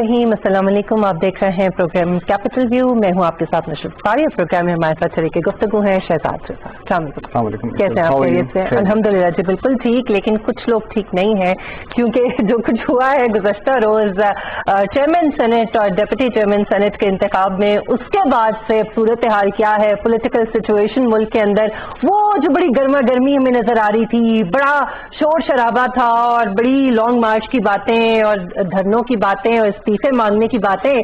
रहीम, अस्सलाम वालेकुम। आप देख रहे हैं प्रोग्राम कैपिटल व्यू। मैं हूं आपके साथ नशरत कारी। प्रोग्राम में हमारे साथ शरीक गुफ्तगू हैं शहजाद रज़ा। अस्सलाम वालेकुम। कैसे हैं आप? खैरियत से? अल्हम्दुलिल्लाह जी बिल्कुल ठीक, लेकिन कुछ लोग ठीक नहीं हैं क्योंकि जो कुछ हुआ है गुज़श्ता रोज चेयरमैन सेनेट और डिप्टी चेयरमैन सेनेट के इंतखाब में, उसके बाद से सूरत हाल क्या है, पॉलिटिकल सिचुएशन मुल्क के अंदर, वो जो बड़ी गर्मा गर्मी हमें नजर आ रही थी, बड़ा शोर शराबा था और बड़ी लॉन्ग मार्च की बातें और धरनों की बातें और इस्तीफे मांगने की बातें।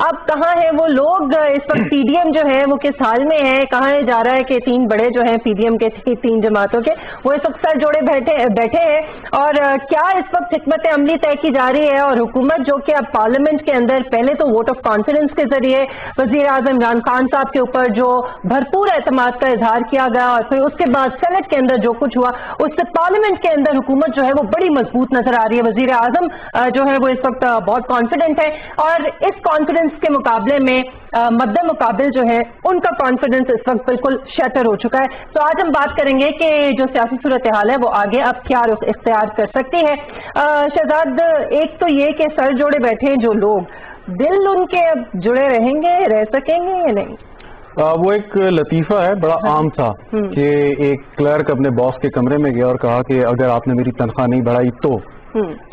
अब कहाँ हैं वो लोग? इस वक्त पीडीएम जो है वो किस हाल में है? कहाँ जा रहा है कि तीन बड़े जो हैं पीडीएम के तीन जमातों के, वो इस वक्त सर जोड़े बैठे हैं और क्या इस वक्त हिकमत अमली तय की जा रही है? और हुकूमत जो कि अब पार्लियामेंट के अंदर पहले तो वोट ऑफ कॉन्फिडेंस के जरिए वजीर आजम इमरान खान साहब के ऊपर जो भरपूर एतमाद का इजहार किया गया और फिर उसके बाद सेनेट के अंदर जो कुछ हुआ, उससे पार्लियामेंट के अंदर हुकूमत जो है वो बड़ी मजबूत नजर आ रही है। वजीर आजम जो है वो इस वक्त बहुत कॉन्फिडेंट है और इस कॉन्फिडेंस के मुकाबले में मद्दे मुकाबिल जो है उनका कॉन्फिडेंस इस वक्त बिल्कुल शैटर हो चुका है। तो आज हम बात करेंगे कि जो सियासी सूरत हाल है वो आगे अब क्या रुख इख्तियार कर सकती है। शहजाद, एक तो ये कि सर जोड़े बैठे हैं जो लोग, दिल उनके अब जुड़े रहेंगे, रह सकेंगे या नहीं? वो एक लतीफ़ा है बड़ा आम था कि एक क्लर्क अपने बॉस के कमरे में गया और कहा कि अगर आपने मेरी तनख्वाह नहीं बढ़ाई तो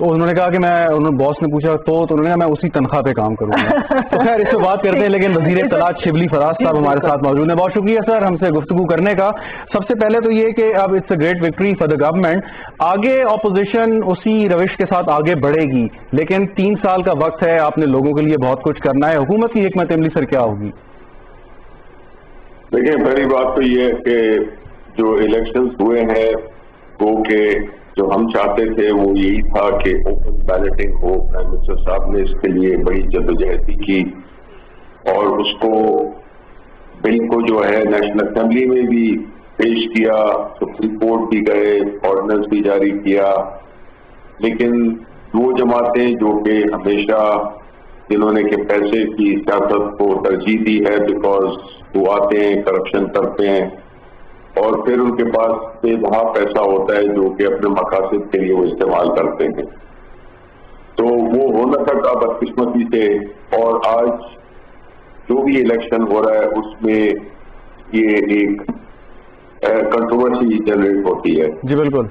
उन्होंने कहा कि उन्होंने बॉस ने पूछा तो उन्होंने कहा मैं उसी तनख्वाह पे काम करूंगा। तो खैर इस पे बात करते हैं, लेकिन वजीर इत्तलात शिबली फराज साहब हमारे साथ मौजूद हैं। बहुत शुक्रिया सर हमसे गुफ्तगू करने का। सबसे पहले तो ये कि अब it's a great victory for the government. आगे अपोजिशन उसी रविश के साथ आगे बढ़ेगी, लेकिन 3 साल का वक्त है, आपने लोगों के लिए बहुत कुछ करना है। हुकूमत की हिकमत अमली सर क्या होगी? देखिए, पहली बात तो ये है कि जो इलेक्शंस हुए हैं वो के जो हम चाहते थे वो यही था कि ओपन बैलेटिंग हो। प्राइम मिनिस्टर साहब ने इसके लिए बड़ी जद्दोजहद की और उसको बिल को जो है नेशनल असेंबली में भी पेश किया, सुप्रीम कोर्ट भी गए, ऑर्डिनेंस भी जारी किया। लेकिन वो जमातें जो कि हमेशा जिन्होंने के पैसे की सियासत को तरजीह दी है, बिकॉज वो आते हैं करप्शन करते हैं और फिर उनके पास बेबहा पैसा होता है जो कि अपने मकासद के लिए वो इस्तेमाल करते हैं, तो वो होना था बदकिस्मती से। और आज जो भी इलेक्शन हो रहा है उसमें ये एक कंट्रोवर्सी जनरेट होती है। जी बिल्कुल।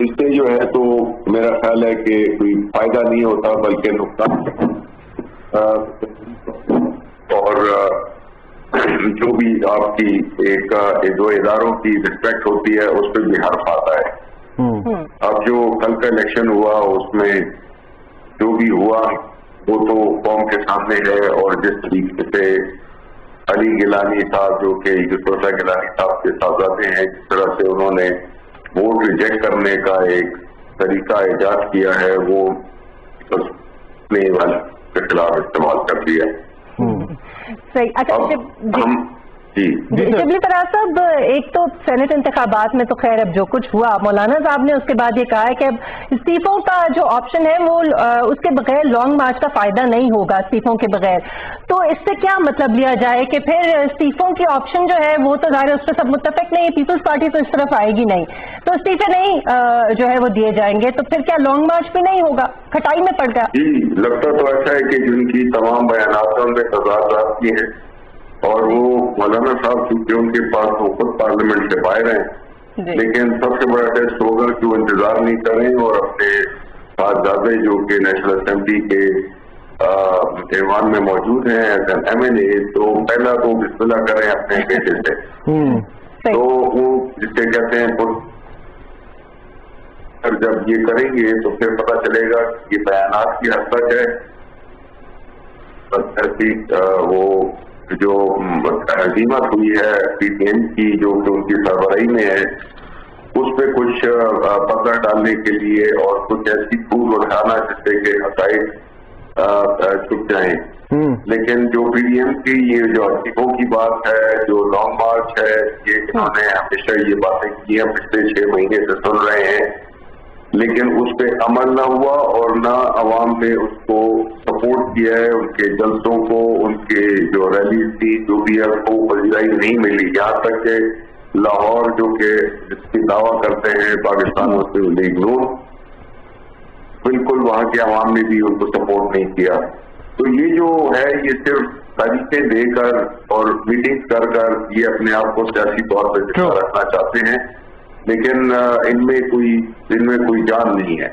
इससे जो है तो मेरा ख्याल है कि कोई फायदा नहीं होता बल्कि नुकसान। और जो भी आपकी एक दो इदारों की रिस्पेक्ट होती है उस पर भी हर्फ आता है। अब जो कल का इलेक्शन हुआ उसमें जो भी हुआ वो तो कौम के सामने है, और जिस तरीके से अली गिलानी साहब जो कि यूसुफ गिलानी साहब के साहबजादे हैं, जिस तरह से उन्होंने वोट रिजेक्ट करने का एक तरीका इजाद किया है वो अपने वाले के खिलाफ इस्तेमाल कर दिया। सही। अच्छा शिबली फराज साहब, एक तो सेनेट इंतखाबात में तो खैर अब जो कुछ हुआ, मौलाना साहब ने उसके बाद ये कहा है कि अब इस्तीफों का जो ऑप्शन है वो उसके बगैर लॉन्ग मार्च का फायदा नहीं होगा इस्तीफों के बगैर। तो इससे क्या मतलब लिया जाए कि फिर इस्तीफों की ऑप्शन जो है वो तो ज़ाहिर है उस पर सब मुत्तफिक नहीं, पीपल्स पार्टी तो इस तरफ आएगी नहीं, तो इस्तीफे नहीं जो है वो दिए जाएंगे, तो फिर क्या लॉन्ग मार्च भी नहीं होगा? खटाई में पड़ गया। जी, लगता तो ऐसा है कि जिनकी तमाम बयानातों में तजाद की है और वो मौलाना साहब चूंकि उनके पास वो खुद पार्लियामेंट से बाहर हैं, लेकिन सबसे बड़ा टेस्ट होगा कि वो इंतजार नहीं करें और अपने साहबजादे जो कि नेशनल असेंबली के ऐवान में मौजूद हैं एज एन MNA, तो पहला तो बिस्मिल्लाह करें अपने बेटे से। तो वो जिसे कहते हैं जब ये करेंगे तो फिर पता चलेगा कि ये बयानात की हद तक है। वो जो हजीमत हुई है PTM की जो कि उनकी सरबराही में है, उस पर कुछ पर्दा डालने के लिए और कुछ ऐसी फूल उठाना जिससे कि हकायक छुप जाए। लेकिन जो PDM की ये जो इस्तीफों की बात है, जो लॉन्ग मार्च है, ये इन्होंने हमेशा ये बातें की हैं, पिछले 6 महीने से सुन रहे हैं, लेकिन उस पर अमल ना हुआ और ना अवाम ने उसको सपोर्ट किया है। उनके जलसों को, उनके जो रैलीज थी, जो भी है, उसको पजीराई नहीं मिली। यहाँ तक कि लाहौर जो कि जिसकी दावा करते हैं पाकिस्तान मुस्लिम लीग नून, बिल्कुल वहाँ के आवाम ने भी उनको सपोर्ट नहीं किया। तो ये जो है ये सिर्फ तारीखें देकर और मीटिंग कर कर ये अपने आप को सियासी तौर पर जिंदा रखना चाहते हैं, लेकिन इनमें कोई जान नहीं है।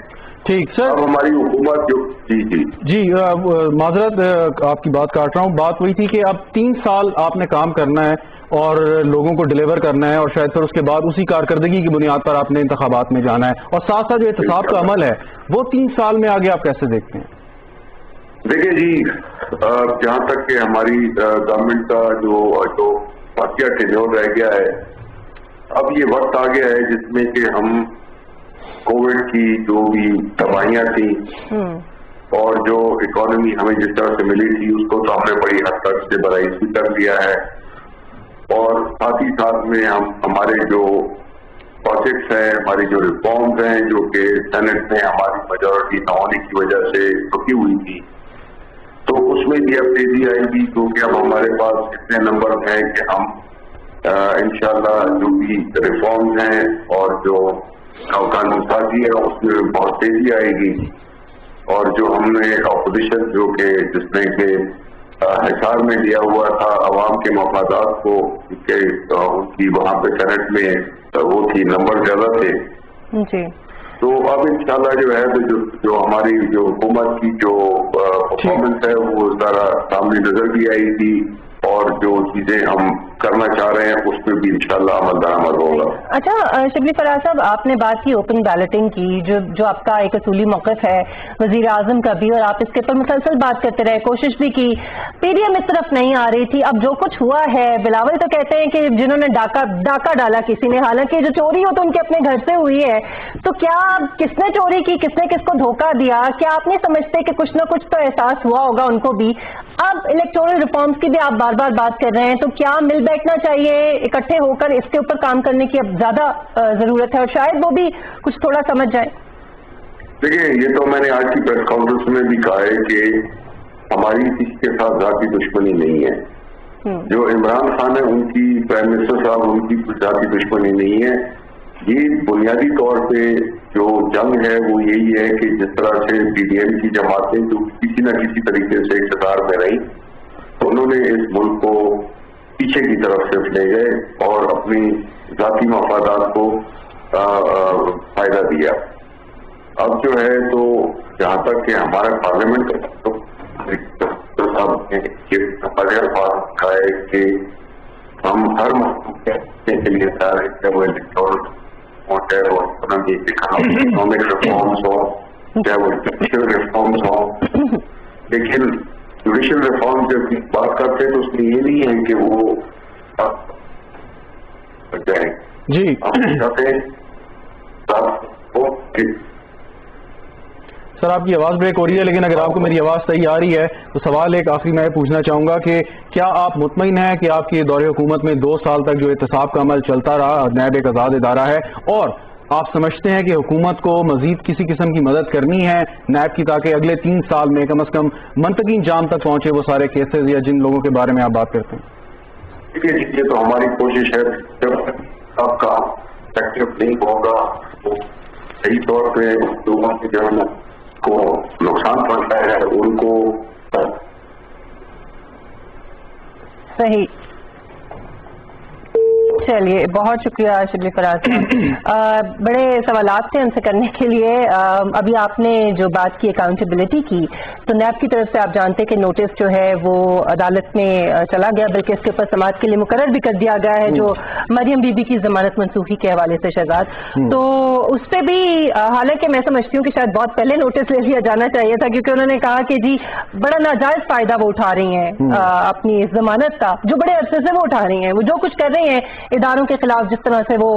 ठीक सर, अब हमारी हुकूमत जो जी माजरत आपकी बात काट रहा हूँ। बात वही थी कि अब 3 साल आपने काम करना है और लोगों को डिलीवर करना है और शायद फिर उसके बाद उसी कारकर्दगी की बुनियाद पर आपने इंतखाबात में जाना है, और साथ साथ जो एहतसाब का अमल है वो 3 साल में आगे आप कैसे देखते हैं? देखिए जी, जहाँ तक कि हमारी गवर्नमेंट का जो वाकया टेन्योर रह गया है, अब ये वक्त आ गया है जिसमें कि हम कोविड की जो भी दवाइयाँ थी और जो इकोनॉमी हमें जिस तरह से मिली थी उसको तो हमने बड़ी हद तक से बराइज भी कर लिया है, और साथ ही साथ में हमारे जो प्रोजेक्ट्स हैं, हमारी जो रिफॉर्म्स हैं जो कि सेनेट में हमारी मेजॉरिटी न होने की वजह से रुकी हुई थी, तो उसमें भी अब तेजी आएगी, क्योंकि अब हमारे पास इतने नंबर हैं कि हम इंशाल्लाह जो भी रिफॉर्म्स हैं और जो कानून साजी है उसमें बहुत तेजी आएगी। और जो हमने अपोजिशन जो कि जिसने के हिसार में लिया हुआ था अवाम के मफादात को, उनकी वहाँ पे सेनेट में वो थी, नंबर ज्यादा थे जी। तो अब इंशाल्लाह जो है जो हमारी जो हुकूमत की जो परफॉर्मेंस है वो ज़रा सामने नजर भी आएगी, और जो चीजें हम करना चाह रहे हैं उस पर भी इंशाल्लाह अमल दरामद होगा। अच्छा शिबली फराज साहब, आपने बात की ओपन बैलेटिंग की, जो आपका एक असूली मौक़िफ़ है वज़ीर आज़म का भी, और आप इसके ऊपर मुसलसल बात करते रहे, कोशिश भी की, पीडीएम इस तरफ नहीं आ रही थी। अब जो कुछ हुआ है, बिलावल तो कहते हैं कि जिन्होंने डाका डाला किसी ने, हालांकि जो चोरी हो तो उनके अपने घर से हुई है, तो क्या किसने चोरी की, किसने किसको धोखा दिया, क्या आप नहीं समझते कि कुछ ना कुछ तो एहसास हुआ होगा उनको भी? अब इलेक्टोरल रिफॉर्म्स की भी आप बार बार बात कर रहे हैं, तो क्या मिल बैठना चाहिए, इकट्ठे होकर इसके ऊपर काम करने की अब ज्यादा जरूरत है, और शायद वो भी कुछ थोड़ा समझ जाए? देखिए, ये तो मैंने आज की प्रेस कॉन्फ्रेंस में भी कहा है कि हमारी किसी के साथ जाती दुश्मनी नहीं है। जो इमरान खान है उनकी, प्राइम मिनिस्टर साहब, उनकी जाती दुश्मनी नहीं है। ये बुनियादी तौर पे जो जंग है वो यही है कि जिस तरह से पीडीएम की जमातें जो किसी न किसी तरीके से इक़्तिदार में रही, तो उन्होंने इस मुल्क को पीछे की तरफ से ले गए और अपनी जाती मफादात को फायदा दिया। अब जो है तो जहाँ तक कि हमारा पार्लियामेंट का है कि हम हर मसले के लिए तैयार है, चाहे वो इलेक्टोरल चाहे वो इकोनॉमिक रिफॉर्म्स हो, चाहे वो जुडिशल रिफॉर्म्स हो, लेकिन जुडिशल रिफॉर्म जब बात करते हैं तो उसमें ये नहीं है कि वो जाए जी। सर आपकी आवाज़ ब्रेक हो रही है, लेकिन अगर आपको मेरी आवाज़ सही आ रही है तो सवाल एक आखिरी मैं पूछना चाहूँगा कि क्या आप मुतमईन हैं कि आपकी दौरे हुकूमत में 2 साल तक जो एहतसाब का अमल चलता रहा, नैब एक आज़ाद इदारा है, और आप समझते हैं कि हुकूमत को मजीद किसी किस्म की मदद करनी है नैब की, ताकि अगले 3 साल में कम अज़ कम मंतकी इंजाम तक पहुँचे वो सारे केसेज या जिन लोगों के बारे में आप बात करते हैं? देखिए, ये तो हमारी कोशिश है, जब आपका एक्टिव नहीं होगा तो सही तौर पे लोगों के जो को नुकसान पहुंचता है उनको सही। चलिए, बहुत शुक्रिया शिबली फराज साहब, बड़े सवालात थे उनसे करने के लिए। अभी आपने जो बात की अकाउंटेबिलिटी की, तो नैब की तरफ से आप जानते हैं कि नोटिस जो है वो अदालत में चला गया, बल्कि इसके ऊपर समाअत के लिए मुकर्रर भी कर दिया गया है, जो मरियम बीबी की जमानत मनसूखी के हवाले से शहजाद, तो उस पर भी हालांकि मैं समझती हूँ कि शायद बहुत पहले नोटिस ले लिया जाना चाहिए था, क्योंकि उन्होंने कहा कि जी बड़ा नाजायज फायदा वो उठा रही हैं अपनी इस जमानत का, जो बड़े अरसे से वो उठा रही हैं, वो जो कुछ कर रही हैं इदारों के खिलाफ जिस तरह से वो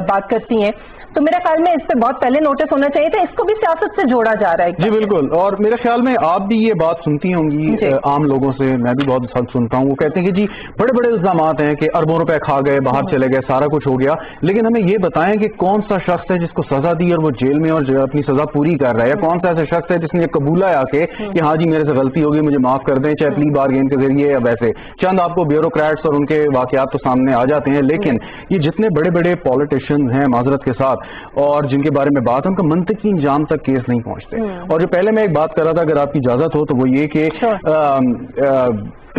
बात करती हैं, तो मेरे ख्याल में इस पे बहुत पहले नोटिस होना चाहिए था। इसको भी सियासत से जोड़ा जा रहा है। जी बिल्कुल, और मेरे ख्याल में आप भी ये बात सुनती होंगी आम लोगों से, मैं भी बहुत सब सुनता हूँ, वो कहते हैं कि जी बड़े बड़े इल्जामात हैं कि अरबों रुपए खा गए, बाहर चले गए, सारा कुछ हो गया, लेकिन हमें ये बताएं कि कौन सा शख्स है जिसको सजा दी और वो जेल में और अपनी सजा पूरी कर रहा है, या कौन सा ऐसा शख्स है जिसने कबूला है आके कि हाँ जी मेरे से गलती होगी, मुझे माफ कर दें, चाहे प्ली बारगेन के जरिए या वैसे। चंद आपको ब्यूरोक्रेट्स और उनके वाकयात तो सामने आ जाते हैं, लेकिन ये जितने बड़े बड़े पॉलिटिशियंस हैं माजरत के साथ, اور جن کے بارے میں بات ہے ان کا منطقی انجام تک کیس نہیں پہنچتے. اور جو پہلے میں ایک بات کر رہا تھا اگر آپ کی اجازت ہو تو وہ یہ کہ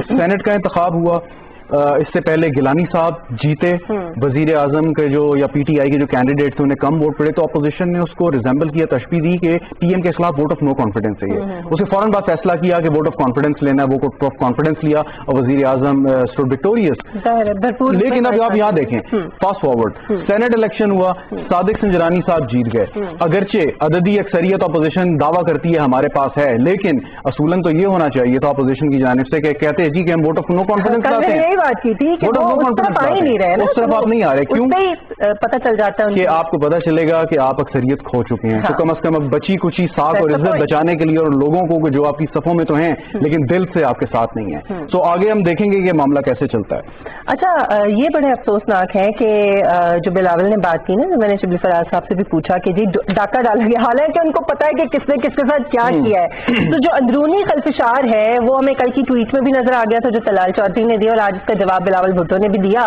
سینٹ کا انتخاب ہوا, اس سے پہلے گیلانی صاحب جیتے, وزیر اعظم کے جو یا پی ٹی آئی کے جو کینڈیڈیٹ تھے انہیں کم ووٹ پڑے, تو اپوزیشن نے اس کو ریزمبل کیا, تشبیہ دی کہ پی ایم کے خلاف ووٹ آف نو کانفیڈنس ہے یہ. اسے فوراً بعد فیصلہ کیا کہ ووٹ آف کانفیڈنس لینا ہے, ووٹ آف کانفیڈنس لیا اور وزیر اعظم اسٹوڈ وکٹوریس. لیکن اب آپ یہاں دیکھیں فاسٹ فارورڈ, سینٹ الیکشن ہوا, صادق سنجرانی صاحب جیت گئے. اگرچہ عددی اکثریت اپوزیشن دعویٰ کرتی ہے ہمارے پاس ہے, لیکن اصولاً تو یہ ہونا چاہیے تھا اپوزیشن کی جانب سے کہ کہتے ہیں جی کہ ہم ووٹ آف نو کانفیڈنس لاتے ہیں. بات کی تھی کہ وہ اس طرف آ ہی نہیں رہے نا, اس طرف آپ نہیں آ رہے, کیوں پتہ چل جاتا ہے کہ آپ کو پتہ چلے گا کہ آپ اکثریت کھو چکے ہیں. تو کم از کم اب بچی کچی ساکھ اور عزت بچانے کے لیے اور لوگوں کو جو آپ کی صفوں میں تو ہیں لیکن دل سے آپ کے ساتھ نہیں ہیں. تو آگے ہم دیکھیں گے کہ معاملہ کیسے چلتا ہے. اچھا, یہ بڑے افسوسناک ہے کہ جو بلاول نے بات کی نا, میں نے شبلی فراز صاحب سے بھی پوچھا کہ جی ڈاکہ ڈالا گیا, حالانکہ ان کو پتا ہے کہ کس نے کس کے ساتھ کیا کیا ہے. تو جو اندرونی خلفشار ہے وہ ہمیں کل کی ٹویٹ میں بھی نظر آ گیا تھا جو طلال چودھری نے دیا, اور آج اس کا جواب بلاول بھٹو نے بھی دیا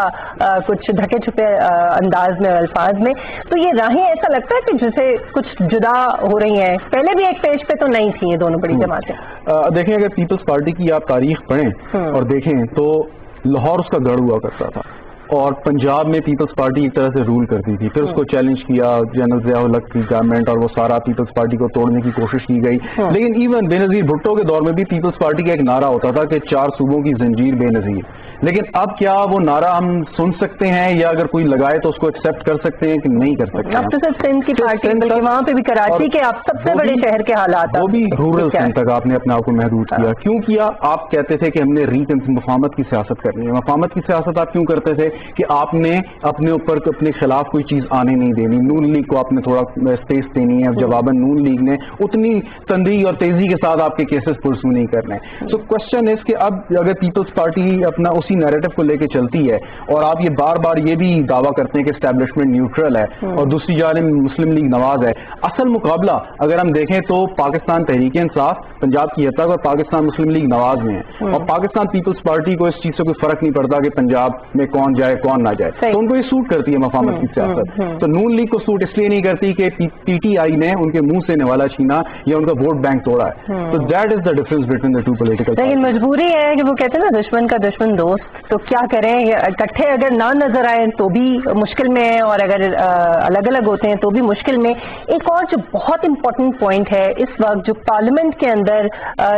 کچھ ڈھکے چھپے انداز میں, الفاظ میں. تو یہ راہیں ایسا لگتا ہے کہ جسے کچھ جدا ہو رہی ہیں, پہلے بھی ایک پیج پہ تو نہیں تھی یہ دونوں بڑی جماعتیں. دیکھیں اگر پیپلز پارٹی کی آپ تاریخ پڑھیں اور دیکھیں تو لاہور اس کا گڑھ ہوا کرتا تھا, اور پنجاب میں پیپلز پارٹی ایک طرح سے رول کرتی تھی. پھر اس کو چیلنج کیا جنرل ضیاء الحق کی گورنمنٹ, اور وہ سارا پیپلز پارٹی کو توڑنے کی کوشش کی گئی. لیکن ایون بے نظیر بھٹو کے دور میں بھی پیپلز پارٹی کا ایک نعرہ ہوتا تھا کہ 4 صوبوں کی زنجیر بے نظیر. لیکن اب کیا وہ نعرہ ہم سن سکتے ہیں, یا اگر کوئی لگائے تو اس کو ایکسپٹ کر سکتے ہیں کہ نہیں کر سکتے؟ اب تو سر سندھ کی پارٹی, بلکہ وہاں پہ بھی کراچی کے آپ سب سے بڑے شہر کے حالات, وہ بھی رورل سندھ تک آپ نے اپنے آپ کو محدود کیا. کیوں کیا؟ آپ کہتے تھے کہ ہم نے مفاہمت کی سیاست کرنی ہے. مفاہمت کی سیاست آپ کیوں کرتے تھے کہ آپ نے اپنے اوپر اپنے خلاف کوئی چیز آنے نہیں دینی. نون لیگ کو آپ نے تھوڑا اسپیس دینی ہے, جواباً نون لیگ نے اتنی تندی اور تیزی کے ساتھ آپ کے کیسز پرسو نہیں کرنے. سو کوشچن اس کہ اب اگر پیپلز پارٹی اپنا اسی نیریٹو کو لے کے چلتی ہے, اور آپ یہ بار بار یہ بھی دعویٰ کرتے ہیں کہ اسٹیبلشمنٹ نیوٹرل ہے, اور دوسری جانب مسلم لیگ نواز ہے, اصل مقابلہ اگر ہم دیکھیں تو پاکستان تحریک انصاف پنجاب کی حد تک اور پاکستان مسلم لیگ نواز میں ہے. اور پاکستان پیپلز پارٹی کو اس چیز سے کوئی فرق نہیں پڑتا کہ پنجاب میں کون جائے کون نہ جائے, تو ان کو یہ سوٹ کرتی ہے مفاہمت کی سیاست. تو نون لیگ کو سوٹ اس لیے نہیں کرتی کہ پی ٹی آئی نے ان کے منہ سے نوالا چھینا یا ان کا ووٹ بینک توڑا ہے. تو that is the difference between the two political. لیکن مجبوری ہے کہ وہ کہتے ہیں نا دشمن کا دشمن دوست, تو کیا کریں, اکٹھے اگر نہ نظر آئے تو بھی مشکل میں ہیں, اور اگر الگ الگ ہوتے ہیں تو بھی مشکل میں. ایک اور جو بہت امپورٹنٹ پوائنٹ ہے اس وقت جو پارلیمنٹ کے اندر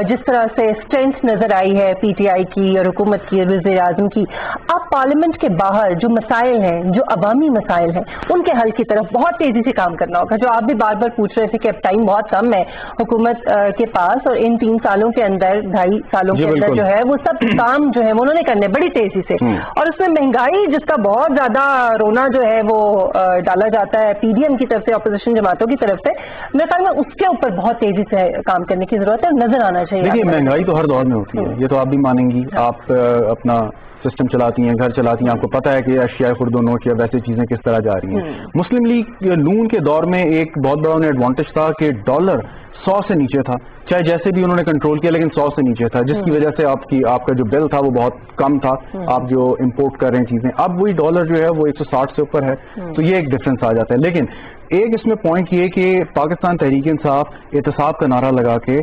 جس طرح سے اسٹرینتھ نظر آئی ہے پی ٹی آئی کی اور حکومت کی اور وزیر اعظم کی, اب پارلیمنٹ کے باہر جو مسائل ہیں, جو عوامی مسائل ہیں, ان کے حل کی طرف بہت تیزی سے کام کرنا ہوگا. جو آپ بھی بار بار پوچھ رہے تھے کہ اب ٹائم بہت کم ہے حکومت کے پاس, اور ان 3 سالوں کے اندر 2.5 سالوں کے اندر جو ہے وہ سب کام جو ہے وہ انہوں نے کرنے بڑی تیزی سے. اور اس میں مہنگائی جس کا بہت زیادہ رونا جو ہے وہ ڈالا جاتا ہے پی ڈی ایم کی طرف سے, اپوزیشن جماعتوں کی طرف سے, میرے خیال میں اس کے اوپر بہت تیزی سے کام کرنے کی ضرورت ہے, نظر آنا چاہیے. دیکھیے مہنگائی تو ہر دور میں ہوتی ہے, یہ تو آپ بھی مانیں گی. آپ اپنا سسٹم چلاتی ہیں, گھر چلاتی ہیں, آپ کو پتا ہے کہ اشیاء خرد و نوش یا ویسے چیزیں کس طرح جا رہی ہیں. مسلم لیگ نون کے دور میں ایک بہت بڑا انہیں ایڈوانٹیج تھا کہ ڈالر 100 سے نیچے تھا, چاہے جیسے بھی انہوں نے کنٹرول کیا, لیکن 100 سے نیچے تھا, جس کی وجہ سے آپ کا جو بل تھا وہ بہت کم تھا, آپ جو امپورٹ کر رہے ہیں چیزیں. اب وہی ڈالر جو ہے وہ 160 سے اوپر ہے, تو یہ ایک ڈفرنس آ جاتا ہے. لیکن ایک اس میں پوائنٹ یہ کہ پاکستان تحریک انصاف احتساب کا نعرہ لگا کے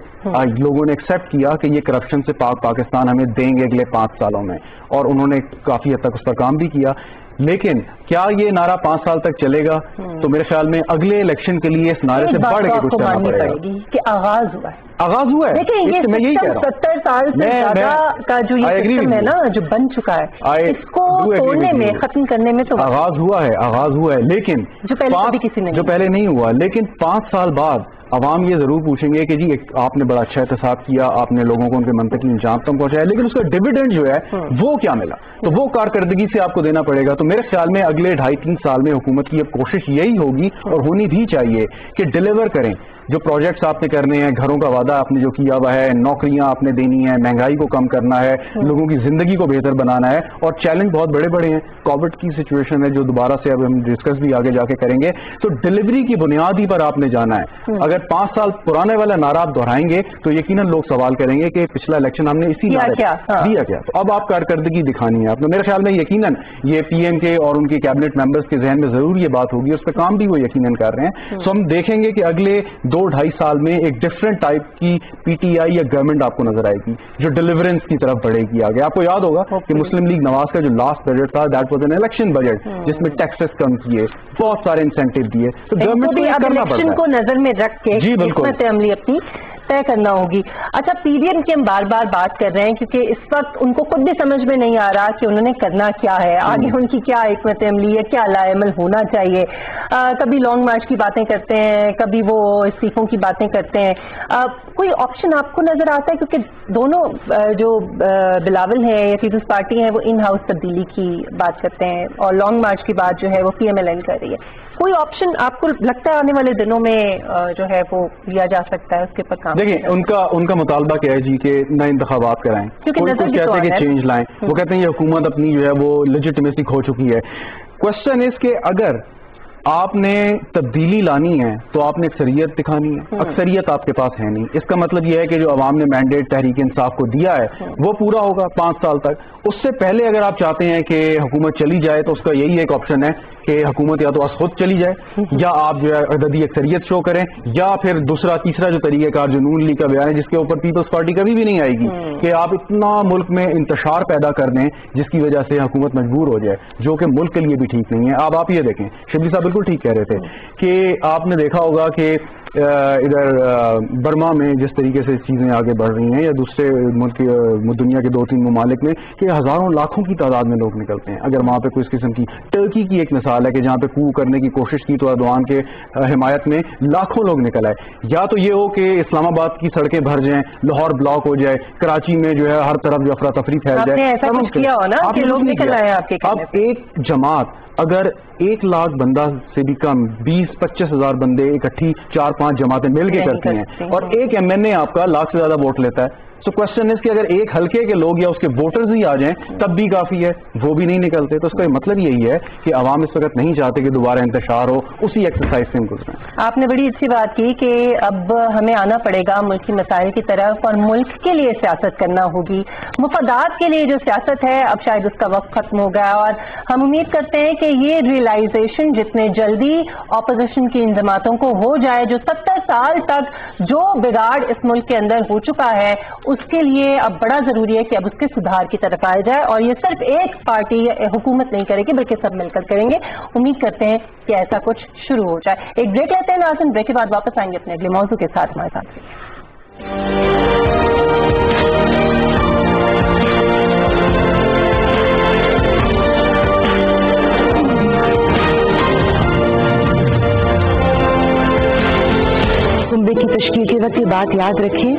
لوگوں نے ایکسیپٹ کیا کہ یہ کرپشن سے پاکستان ہمیں دیں گے اگلے 5 سالوں میں, اور انہوں نے کافی حد تک اس پر کام بھی کیا. لیکن کیا یہ نعرہ 5 سال تک چلے گا؟ تو میرے خیال میں اگلے الیکشن کے لیے اس نعرے سے بڑھ کے کچھ کرنا پڑے گا کہ آغاز ہوا ہے. آغاز ہوا ہے. دیکھیں یہ سسٹم 70 سال سے زیادہ کا جو یہ سسٹم ہے نا جو بن چکا ہے, اس کو توڑنے میں, ختم کرنے میں تو آغاز ہوا ہے, لیکن جو پہلے نہیں ہوا. لیکن 5 سال بعد عوام یہ ضرور پوچھیں گے کہ جی آپ نے بڑا اچھا احتساب کیا, آپ نے لوگوں کو ان کے منطقی انجام تک پہنچایا, لیکن اس کا ڈویڈنڈ جو ہے وہ کیا ملا, تو وہ کارکردگی سے آپ کو دینا پڑے گا. تو میرے خیال میں اگلے 2.5-3 سال میں حکومت کی اب کوشش یہی ہوگی اور ہونی بھی چاہیے کہ ڈیلیور کریں جو پروجیکٹس آپ نے کرنے ہیں, گھروں کا وعدہ وعدہ آپ نے جو کیا ہوا ہے, نوکریاں آپ نے دینی ہے, مہنگائی کو کم کرنا ہے, لوگوں کی زندگی کو بہتر بنانا ہے, اور چیلنج بہت بڑے بڑے ہیں. کووڈ کی سچویشن ہے جو دوبارہ سے اب ہم ڈسکس بھی آگے جا کے کریں گے. تو ڈلیوری کی بنیادی پر آپ نے جانا ہے. اگر 5 سال پرانے والا نعرہ آپ دہرائیں گے تو یقیناً لوگ سوال کریں گے کہ پچھلا الیکشن ہم نے اسی نعرے دیا کیا. تو اب آپ کارکردگی دکھانی ہے آپ نے. میرے خیال میں یقیناً یہ پی ایم کے اور ان کے کیبنٹ ممبرس کے ذہن میں ضرور یہ بات ہوگی, اس پہ کام بھی وہ یقیناً کر رہے ہیں. سو ہم دیکھیں گے کہ اگلے 2-2.5 سال میں ایک ڈفرنٹ ٹائپ کی پی ٹی آئی یا گورنمنٹ آپ کو نظر آئے گی جو ڈیلیورنس کی طرف بڑھے گی آگے. آپ کو یاد ہوگا کہ مسلم لیگ نواز کا جو لاسٹ بجٹ تھا that was an election budget جس میں ٹیکسز کم کیے, بہت سارے انسینٹیو دیے. تو گورنمنٹ کو کرنا پڑتا ہے, کو نظر میں رکھ کے حکمت عملی اپنی طے کرنا ہوگی. اچھا, پی ڈی ایم کی ہم بار بار بات کر رہے ہیں کیونکہ اس وقت ان کو خود بھی سمجھ میں نہیں آ رہا کہ انہوں نے کرنا کیا ہے, آگے ان کی کیا حکمت عملی ہے, کیا لائے عمل ہونا چاہیے. کبھی لانگ مارچ کی باتیں کرتے ہیں, کبھی وہ استعفوں کی باتیں کرتے ہیں. کوئی آپشن آپ کو نظر آتا ہے, کیونکہ دونوں جو بلاول ہیں یا پیپلز پارٹی ہیں وہ ان ہاؤس تبدیلی کی بات کرتے ہیں اور لانگ مارچ کی بات جو ہے وہ پی ایم ایل این کر رہی ہے. کوئی آپشن آپ کو لگتا ہے آنے والے دنوں میں جو ہے وہ لیا جا سکتا ہے اس کے پر کام؟ دیکھیں ان کا مطالبہ کیا ہے جی کہ نئے انتخابات کرائیں, کوئی کہتے ہیں کہ چینج لائیں, وہ کہتے ہیں یہ حکومت اپنی جو ہے وہ لیجٹمیسی کھو چکی ہے. کوشچن اس کہ اگر آپ نے تبدیلی لانی ہے تو آپ نے اکثریت دکھانی ہے. اکثریت آپ کے پاس ہے نہیں. اس کا مطلب یہ ہے کہ جو عوام نے مینڈیٹ تحریک انصاف کو دیا ہے وہ پورا ہوگا 5 سال تک. اس سے پہلے اگر آپ چاہتے ہیں کہ حکومت چلی جائے تو اس کا یہی ایک آپشن ہے کہ حکومت یا تو از خود چلی جائے یا آپ جو ہے عددی اکثریت شو کریں, یا پھر دوسرا تیسرا جو طریقہ کار جو نون لیگ کا بیان ہے جس کے اوپر پیپلز پارٹی کبھی بھی نہیں آئے گی کہ آپ اتنا ملک میں انتشار پیدا کر دیں جس کی وجہ سے حکومت مجبور ہو جائے, جو کہ ملک کے لیے بھی ٹھیک نہیں ہے. آپ یہ دیکھیں, شبلی صاحب بالکل ٹھیک کہہ رہے تھے کہ آپ نے دیکھا ہوگا کہ ادھر برما میں جس طریقے سے چیزیں آگے بڑھ رہی ہیں یا دوسرے ملک دنیا کے 2-3 ممالک میں کہ ہزاروں لاکھوں کی تعداد میں لوگ نکلتے ہیں. اگر وہاں پہ کوئی اس قسم کی, ٹرکی کی ایک مثال ہے کہ جہاں پہ کو کرنے کی کوشش کی تو ایردوان کے حمایت میں لاکھوں لوگ نکل آئے. یا تو یہ ہو کہ اسلام آباد کی سڑکیں بھر جائیں, لاہور بلاک ہو جائے, کراچی میں جو ہے ہر طرف جو افراتفری پھیل جائے. اب ایک جماعت اگر 1 لاکھ بندہ سے بھی کم 20-25 ہزار بندے اکٹھی 4-5 جماعتیں مل کے کرتی ہیں اور ایک ایم این اے آپ کا لاکھ سے زیادہ ووٹ لیتا ہے. تو کوشچن ہے کہ اگر ایک حلقے کے لوگ یا اس کے ووٹرز ہی آ جائیں تب بھی کافی ہے, وہ بھی نہیں نکلتے. تو اس کا مطلب یہی ہے کہ عوام اس وقت نہیں چاہتے کہ دوبارہ انتشار ہو, اسی ایکسرسائز سے ہم گزریں. آپ نے بڑی اچھی بات کی کہ اب ہمیں آنا پڑے گا ملک کی مسائل کی طرف اور ملک کے لیے سیاست کرنا ہوگی. مفادات کے لیے جو سیاست ہے اب شاید اس کا وقت ختم ہو گیا, اور ہم امید کرتے ہیں کہ یہ ریئلائزیشن جتنے جلدی اپوزیشن کی انضماماتوں کو ہو جائے, جو 70 سال تک جو بگاڑ اس ملک کے اندر ہو چکا ہے اس کے لیے اب بڑا ضروری ہے کہ اب اس کے سدھار کی طرف آیا جائے. اور یہ صرف ایک پارٹی یا حکومت نہیں کرے گی بلکہ سب مل کر کریں گے. امید کرتے ہیں کہ ایسا کچھ شروع ہو جائے. ایک بریک لیتے ہیں ناظرین, بریک کے بعد واپس آئیں گے اپنے اگلے موضوع کے ساتھ. ہمارے ساتھ کنبے کی تشکیل کے وقت یہ بات یاد رکھیں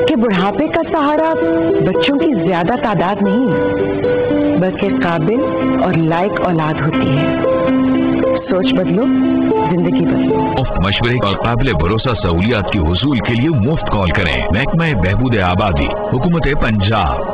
کہ بڑھاپے کا سہارا بچوں کی زیادہ تعداد نہیں بلکہ قابل اور لائق اولاد ہوتی ہے. سوچ بدلو, زندگی بدلو. مفت مشورے اور قابل بھروسہ سہولیات کے حصول کے لیے مفت کال کریں. محکمہ بہبود آبادی, حکومت پنجاب.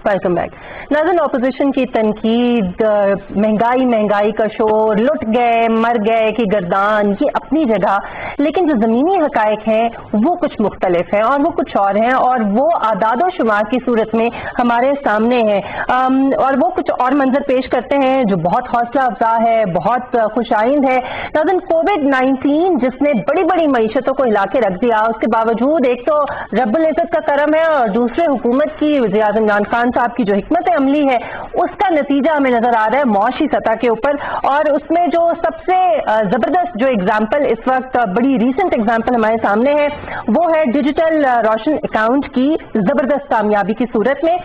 Welcome back. ناظرین, اپوزیشن کی تنقید, مہنگائی کا شور, لٹ گئے مر گئے کی گردان, یہ اپنی جگہ, لیکن جو زمینی حقائق ہیں وہ کچھ مختلف ہیں اور وہ کچھ اور ہیں, اور وہ اعداد و شمار کی صورت میں ہمارے سامنے ہیں, اور وہ کچھ اور منظر پیش کرتے ہیں جو بہت حوصلہ افزا ہے, بہت خوش آئند ہے. ناظرین, کووڈ-19 جس نے بڑی بڑی معیشتوں کو ہلا کے رکھ دیا, اس کے باوجود ایک تو رب العزت کا کرم ہے اور دوسرے حکومت کی, وزیر اعظم عمران خان صاحب کی جو حکمت عملی ہے اس کا نتیجہ ہمیں نظر آ رہا ہے معاشی سطح کے اوپر. اور اس میں جو سب سے زبردست جو اگزامپل اس وقت, بڑی ریسنٹ اگزامپل ہمارے سامنے ہے, وہ ہے ڈیجیٹل روشن اکاؤنٹ کی زبردست کامیابی کی صورت میں,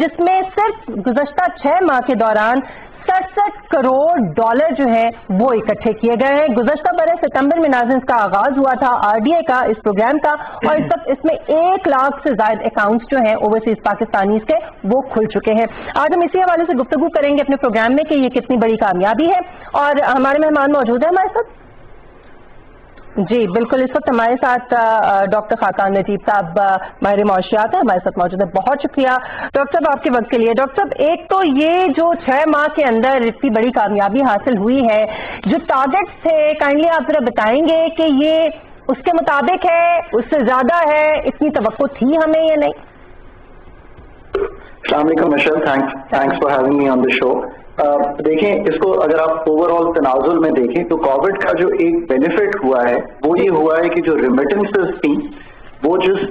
جس میں صرف گزشتہ 6 ماہ کے دوران $67 करोड़ जो है वो इकट्ठे किए गए हैं। गुज़श्ता बरस सितंबर में नाज़रीन का आगाज हुआ था RDA का, इस प्रोग्राम का, और इस वक्त इसमें 1 लाख से ज्यादा अकाउंट्स जो हैं ओवरसीज पाकिस्तानीज के वो खुल चुके हैं। आज हम इसी हवाले से गुफ्तगू करेंगे अपने प्रोग्राम में कि ये कितनी बड़ी कामयाबी है, और हमारे मेहमान मौजूद है हमारे साथ। जी बिल्कुल, इस वक्त हमारे साथ डॉक्टर खाकान नजीब साहब माहिर मुआशियात है, हमारे साथ मौजूद है। बहुत शुक्रिया डॉक्टर साहब आपके वक्त के लिए। डॉक्टर साहब, एक तो ये जो 6 माह के अंदर इतनी बड़ी कामयाबी हासिल हुई है, जो टारगेट्स थे, काइंडली आप जरा बताएंगे कि ये उसके मुताबिक है, उससे ज्यादा है, इतनी तवक्को थी हमें या नहीं? अस्सलाम वालेकुम Michelle, thanks for having me on the show. देखें, इसको अगर आप ओवरऑल तनाजुल में देखें तो कोविड का जो एक बेनिफिट हुआ है वो ये हुआ है कि जो रेमिटेंसेस थी वो जिस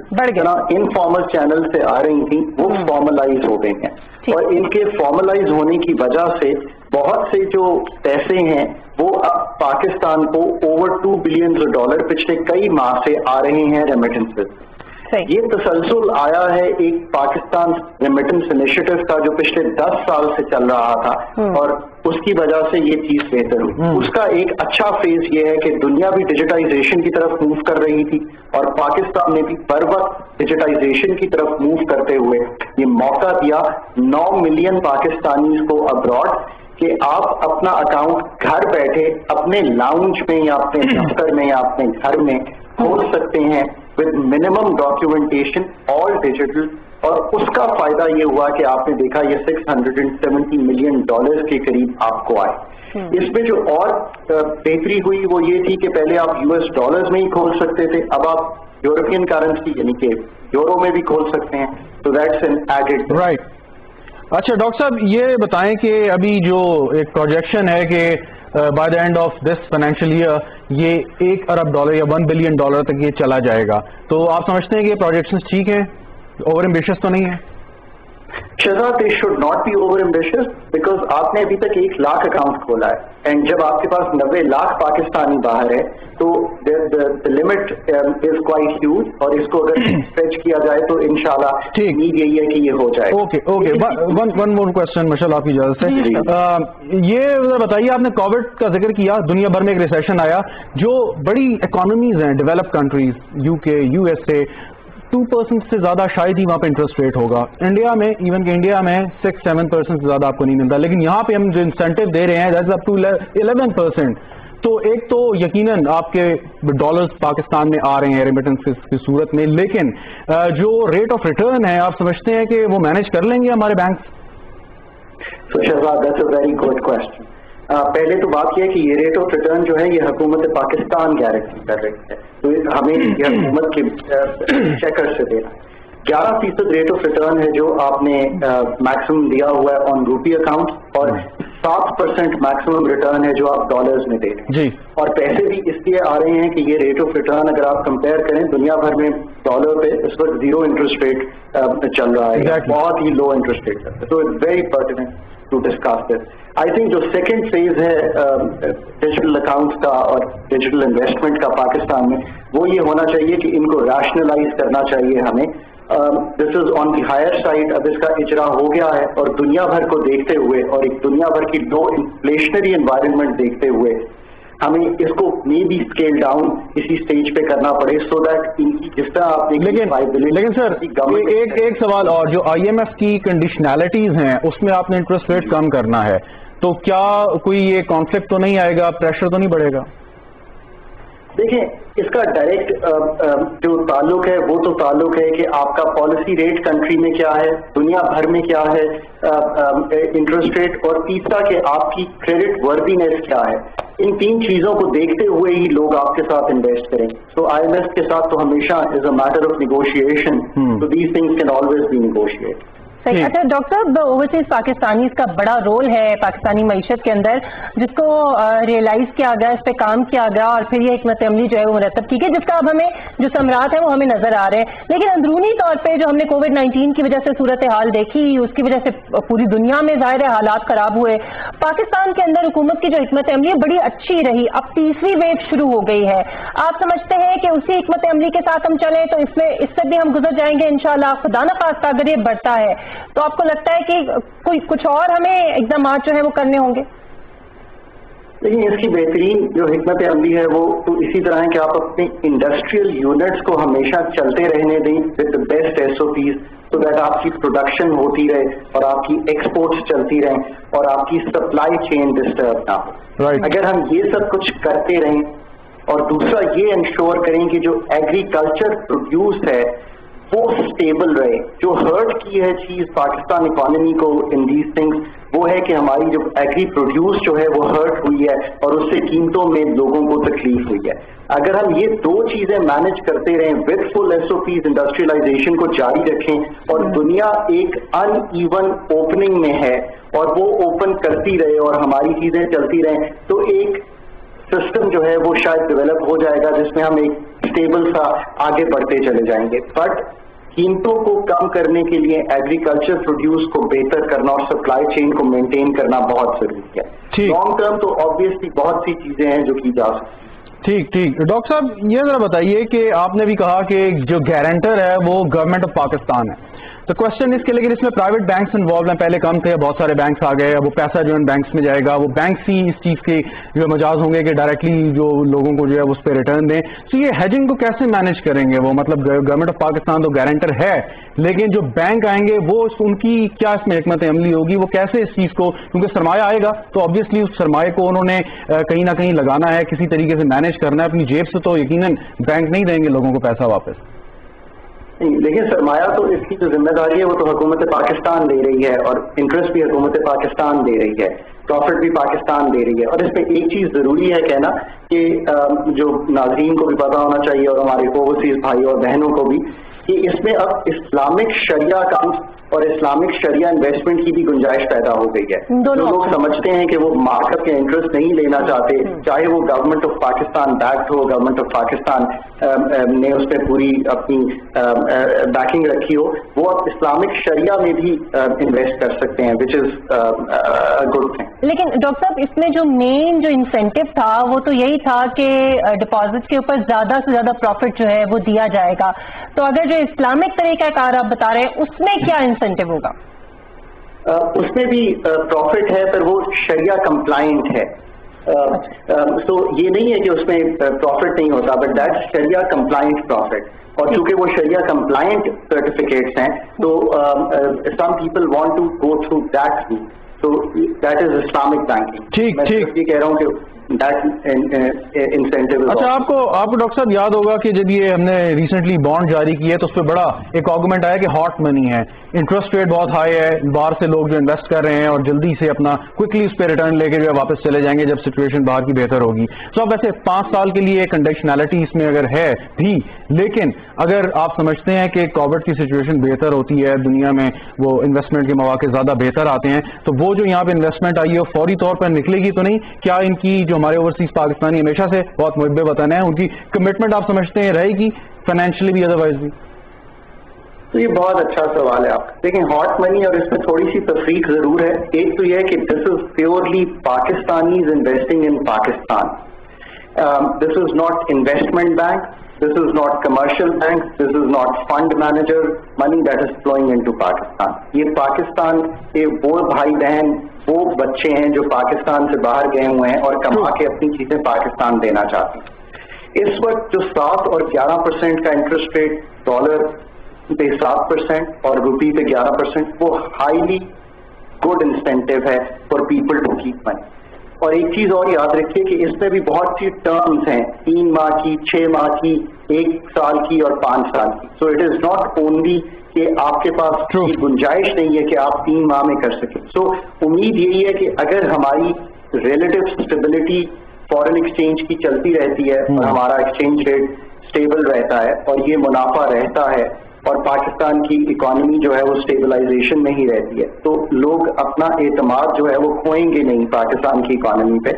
इनफॉर्मल चैनल से आ रही थी वो फॉर्मलाइज हो गई हैं, और इनके फॉर्मलाइज होने की वजह से बहुत से जो पैसे हैं वो अब पाकिस्तान को ओवर $2 बिलियन पिछले कई माह से आ रहे हैं रेमिटेंसेस। ये तसलसल आया है एक पाकिस्तान रेमिटेंस इनिशिएटिव का जो पिछले 10 साल से चल रहा था, और उसकी वजह से ये चीज बेहतर हुई। उसका एक अच्छा फेज ये है कि दुनिया भी डिजिटाइजेशन की तरफ मूव कर रही थी, और पाकिस्तान ने भी बर वक्त डिजिटाइजेशन की तरफ मूव करते हुए ये मौका दिया 9 मिलियन पाकिस्तानी को अब्रॉड कि आप अपना अकाउंट घर बैठे अपने लाउंज में या अपने दफ्तर में या अपने घर में खोल सकते हैं with minimum documentation, all digital. और उसका फायदा ये हुआ कि आपने देखा ये $670 मिलियन के करीब आपको आए। इसमें जो और बेहतरी हुई वो ये थी कि पहले आप US डॉलर्स में ही खोल सकते थे, अब आप यूरोपियन करेंसी यानी कि यूरो में भी खोल सकते हैं, तो दैट्स एन एडेड राइट। अच्छा डॉक्टर साहब, ये बताएं कि अभी जो एक प्रोजेक्शन है कि by the end of this financial year ये $1 अरब या $1 बिलियन तक ये चला जाएगा, तो आप समझते हैं कि ये प्रोजेक्शंस ठीक हैं, ओवर एम्बिशियस तो नहीं है? Shahzad, they should not be over ambitious, because आपने अभी तक 1 लाख अकाउंट खोला है, एंड जब आपके पास 90 लाख पाकिस्तानी बाहर है तो the limit is quite huge, और इसको अगर स्ट्रेच किया जाए तो इंशाल्लाह उम्मीद यही है कि ये हो जाए। ओके, वन मोर क्वेश्चन मशल, आपकी इजाजत से। ये बताइए, आपने कोविड का जिक्र किया, दुनिया भर में एक रिसेशन आया, जो बड़ी इकोनॉमीज हैं डेवलप्ड कंट्रीज, UK, USA, 2% से ज्यादा शायद ही वहां पे इंटरेस्ट रेट होगा। इंडिया में, इवन कि इंडिया में 6-7% से ज्यादा आपको नहीं मिलता, लेकिन यहाँ पे हम जो इंसेंटिव दे रहे हैं दैट्स अप टू 11%। तो एक तो यकीनन आपके डॉलर्स पाकिस्तान में आ रहे हैं रेमिटेंस की सूरत में, लेकिन जो रेट ऑफ रिटर्न है, आप समझते हैं कि वो मैनेज कर लेंगे हमारे bank? Shahzad, that's a very good question. पहले तो बात यह है कि ये रेट ऑफ रिटर्न जो है ये हुकूमत पाकिस्तान गारंटी कर रही है, तो हमें ये हुकूमत के चेकर से देना। 11% रेट ऑफ रिटर्न है जो आपने मैक्सिमम दिया हुआ है ऑन रूपी अकाउंट, और 7% मैक्सिमम रिटर्न है जो आप डॉलर्स में दे रहे हैं। और पैसे भी इसलिए आ रहे हैं कि ये रेट ऑफ रिटर्न अगर आप कंपेयर करें दुनिया भर में डॉलर पे इस वक्त 0 इंटरेस्ट रेट चल रहा है, बहुत ही लो इंटरेस्ट रेट है, तो it's very pertinent to discuss this. I think जो सेकेंड फेज है डिजिटल अकाउंट्स का और डिजिटल इन्वेस्टमेंट का पाकिस्तान में, वो ये होना चाहिए कि इनको रैशनलाइज करना चाहिए हमें। This is on the higher side, अब इसका इजरा हो गया है, और दुनिया भर को देखते हुए और एक दुनिया भर की लो इन्फ्लेशनरी एनवायरनमेंट देखते हुए हमें इसको मे बी स्केल डाउन इसी स्टेज पे करना पड़े, सो दैट इनकी जिस तरह आप लेकिन सर एक सवाल और, जो IMF की कंडीशनैलिटीज हैं उसमें आपने इंटरेस्ट रेट कम करना है, तो क्या कोई ये कॉन्फ्लिक्ट तो नहीं आएगा, प्रेशर तो नहीं बढ़ेगा? देखें, इसका डायरेक्ट जो ताल्लुक है वो तो ताल्लुक है कि आपका पॉलिसी रेट कंट्री में क्या है, दुनिया भर में क्या है इंटरेस्ट रेट, और तीसरा कि आपकी क्रेडिट वर्दीनेस क्या है। इन 3 चीजों को देखते हुए ही लोग आपके साथ इन्वेस्ट करें। तो IMF के साथ तो हमेशा is a matter of negotiation, तो these things can always be negotiated. अच्छा डॉक्टर साहब, ओवरसीज पाकिस्तानी का बड़ा रोल है पाकिस्तानी मईशत के अंदर, जिसको रियलाइज किया गया, इस पर काम किया गया, और फिर ये हिकमत अमली जो है वो मुरतब की गई, जिसका अब हमें जो समरात है वो हमें नजर आ रहे हैं। लेकिन अंदरूनी तौर पे जो हमने कोविड-19 की वजह से सूरत हाल देखी, उसकी वजह से पूरी दुनिया में जाहिर है हालात खराब हुए। पाकिस्तान के अंदर हुकूमत की जो हिकमत अमली बड़ी अच्छी रही, अब तीसरी वेव शुरू हो गई है। आप समझते हैं कि उसी हिकमत अमली के साथ हम चलें तो इसमें इससे भी हम गुजर जाएंगे इंशाल्लाह? खुदा न खास्ता अगर ये बढ़ता है تو آپ کو لگتا ہے کہ کوئی کچھ اور ہمیں اقدامات جو ہے وہ کرنے ہوں گے؟ لیکن اس کی بہترین جو حکمت عملی ہے وہ تو اسی طرح ہے کہ آپ اپنے انڈسٹریل یونٹس کو ہمیشہ چلتے رہنے دیں with the best SOPs so that آپ کی پروڈکشن ہوتی رہے اور آپ کی ایکسپورٹس چلتی رہیں اور آپ کی سپلائی چین ڈسٹرب نہ ہو. اگر ہم یہ سب کچھ کرتے رہیں اور دوسرا یہ انشور کریں کہ جو ایگریکلچر پروڈیوس ہے وہ اسٹیبل رہے. جو ہرٹ کی ہے چیز پاکستان اکانومی کو ان دیز تھنگس وہ ہے کہ ہماری جو ایگری پروڈیوس جو ہے وہ ہرٹ ہوئی ہے اور اس سے قیمتوں میں لوگوں کو تکلیف ہوئی ہے. اگر ہم یہ دو چیزیں مینج کرتے رہیں ود فل SOPs انڈسٹریلائزیشن کو جاری رکھیں اور دنیا ایک ان ایون اوپننگ میں ہے اور وہ اوپن کرتی رہے اور ہماری چیزیں چلتی رہیں تو ایک سسٹم جو ہے وہ شاید ڈیولپ ہو جائے گا جس میں ہم ایک اسٹیبل سا آگے بڑھتے چلے جائیں گے. بٹ قیمتوں کو کم کرنے کے لیے ایگریکلچر پروڈیوس کو بہتر کرنا اور سپلائی چین کو مینٹین کرنا بہت ضروری ہے. لانگ ٹرم تو آبویسلی بہت سی چیزیں ہیں جو کی جا سکتی. ٹھیک. ڈاکٹر صاحب یہ ذرا بتائیے کہ آپ نے بھی کہا کہ جو گارنٹر ہے وہ گورنمنٹ آف پاکستان ہے. تو کوشچن اس کے لیکن اس میں پرائیویٹ بینکس انوالو ہیں. پہلے کم تھے, بہت سارے بینکس آ گئے. وہ پیسہ جو ہے بینکس میں جائے گا, وہ بینکس ہی اس چیز کے جو مجاز ہوں گے کہ ڈائریکٹلی جو لوگوں کو جو ہے اس پہ ریٹرن دیں. تو یہ ہیجنگ کو کیسے مینج کریں گے وہ؟ مطلب گورنمنٹ آف پاکستان تو گارنٹر ہے لیکن جو بینک آئیں گے وہ ان کی کیا اس میں حکمت عملی ہوگی؟ وہ کیسے اس چیز کو, کیونکہ سرمایہ آئے گا تو آبویسلی اس سرمایہ کو انہوں نے کہیں نہ کہیں لگانا ہے, کسی طریقے سے مینج کرنا ہے. اپنی جیب سے تو یقیناً بینک نہیں دیں گے لوگوں کو پیسہ واپس. لیکن سرمایہ تو اس کی جو ذمہ داری ہے وہ تو حکومت پاکستان دے رہی ہے اور انٹرسٹ بھی حکومت پاکستان دے رہی ہے, پروفٹ بھی پاکستان دے رہی ہے. اور اس میں ایک چیز ضروری ہے کہنا کہ جو ناظرین کو بھی پتا ہونا چاہیے اور ہمارے اوورسیز بھائی اور بہنوں کو بھی کہ اس میں اب اسلامک شریعہ اکاؤنٹ اور اسلامک شریعہ انویسٹمنٹ کی بھی گنجائش پیدا ہو گئی ہے. جو لوگ سمجھتے ہیں کہ وہ مارک اپ کے انٹرسٹ نہیں لینا چاہتے, چاہے وہ گورنمنٹ آف پاکستان بیکڈ ہو, گورنمنٹ آف پاکستان نے اس پہ پوری اپنی بیکنگ رکھی ہو, وہ اب اسلامک شریعہ میں بھی انویسٹ کر سکتے ہیں وچ از گڈ تھنگ. لیکن ڈاکٹر صاحب اس میں جو مین جو انسینٹو تھا وہ تو یہی تھا کہ ڈپازٹ کے اوپر زیادہ سے زیادہ پروفٹ جو ہے وہ دیا جائے گا. تو اگر جو اسلامک طریقہ کار آپ بتا رہے ہیں اس میں کیا انسینٹو ہوگا؟ اس میں بھی پروفٹ ہے پر وہ شریعہ کمپلائنٹ ہے. سو یہ نہیں ہے کہ اس میں پروفٹ نہیں ہوتا بٹ دیٹ شریعہ کمپلائنٹ پروفٹ. اور چونکہ وہ شریعہ کمپلائنٹ سرٹیفکیٹس ہیں تو some people want to go through that route. So that is Islamic banking. ٹھیک یہ کہہ رہا ہوں کہ اچھا, آپ کو ڈاکٹر صاحب یاد ہوگا کہ جب یہ ہم نے ریسنٹلی بانڈ جاری کی ہے تو اس پہ بڑا ایک آرگومنٹ آیا کہ ہاٹ منی ہے, انٹرسٹ ریٹ بہت ہائی ہے, باہر سے لوگ جو انویسٹ کر رہے ہیں اور جلدی سے اپنا کوئکلی اس پہ ریٹرن لے کے جو ہے واپس چلے جائیں گے جب سچویشن باہر کی بہتر ہوگی. تو اب ویسے 5 سال کے لیے کنڈیشنلٹی اس میں اگر ہے بھی, لیکن اگر آپ سمجھتے ہیں کہ کووڈ کی سچویشن بہتر ہوتی ہے, دنیا میں وہ انویسٹمنٹ کے مواقع زیادہ بہتر آتے ہیں, تو وہ جو یہاں پہ انویسٹمنٹ آئی ہے وہ فوری طور پر نکلے گی تو نہیں؟ کیا ان کی جو ہمارے اوورسیز پاکستانی ہمیشہ سے بہت محب وطن ہیں ان کی کمٹمنٹ آپ سمجھتے ہیں رہے گی فائنینشلی بھی ادروائز بھی؟ تو یہ بہت اچھا سوال ہے آپ. دیکھیں ہاٹ منی اور اس میں تھوڑی سی تفریق ضرور ہے. ایک تو یہ ہے کہ this is purely Pakistanis investing in Pakistan. This is not investment bank, this is not commercial bank, this is not fund manager money that is flowing into Pakistan. یہ پاکستان کے وہ بھائی بہن, وہ بچے ہیں جو پاکستان سے باہر گئے ہوئے ہیں اور کما کے اپنی چیزیں پاکستان دینا چاہتے ہیں. اس وقت جو 7 اور 11% کا انٹرسٹ ریٹ, ڈالر پہ 7% اور روپی پہ 11%, وہ ہائیلی گڈ انسینٹیو ہے فار پیپل ٹو کیپ منی. اور ایک چیز اور یاد رکھیے کہ اس میں بھی بہت سی ٹرمز ہیں, 3 ماہ کی, 6 ماہ کی, 1 سال کی اور 5 سال کی. So it is not only کہ آپ کے پاس گنجائش نہیں ہے کہ آپ 3 ماہ میں کر سکیں. سو امید یہی ہے کہ اگر ہماری ریلیٹو اسٹیبلٹی فارن ایکسچینج کی چلتی رہتی ہے اور ہمارا ایکسچینج ریٹ اسٹیبل رہتا ہے اور یہ منافع رہتا ہے اور پاکستان کی اکانومی جو ہے وہ اسٹیبلائزیشن میں ہی رہتی ہے, تو لوگ اپنا اعتماد جو ہے وہ کھوئیں گے نہیں پاکستان کی اکانومی پہ.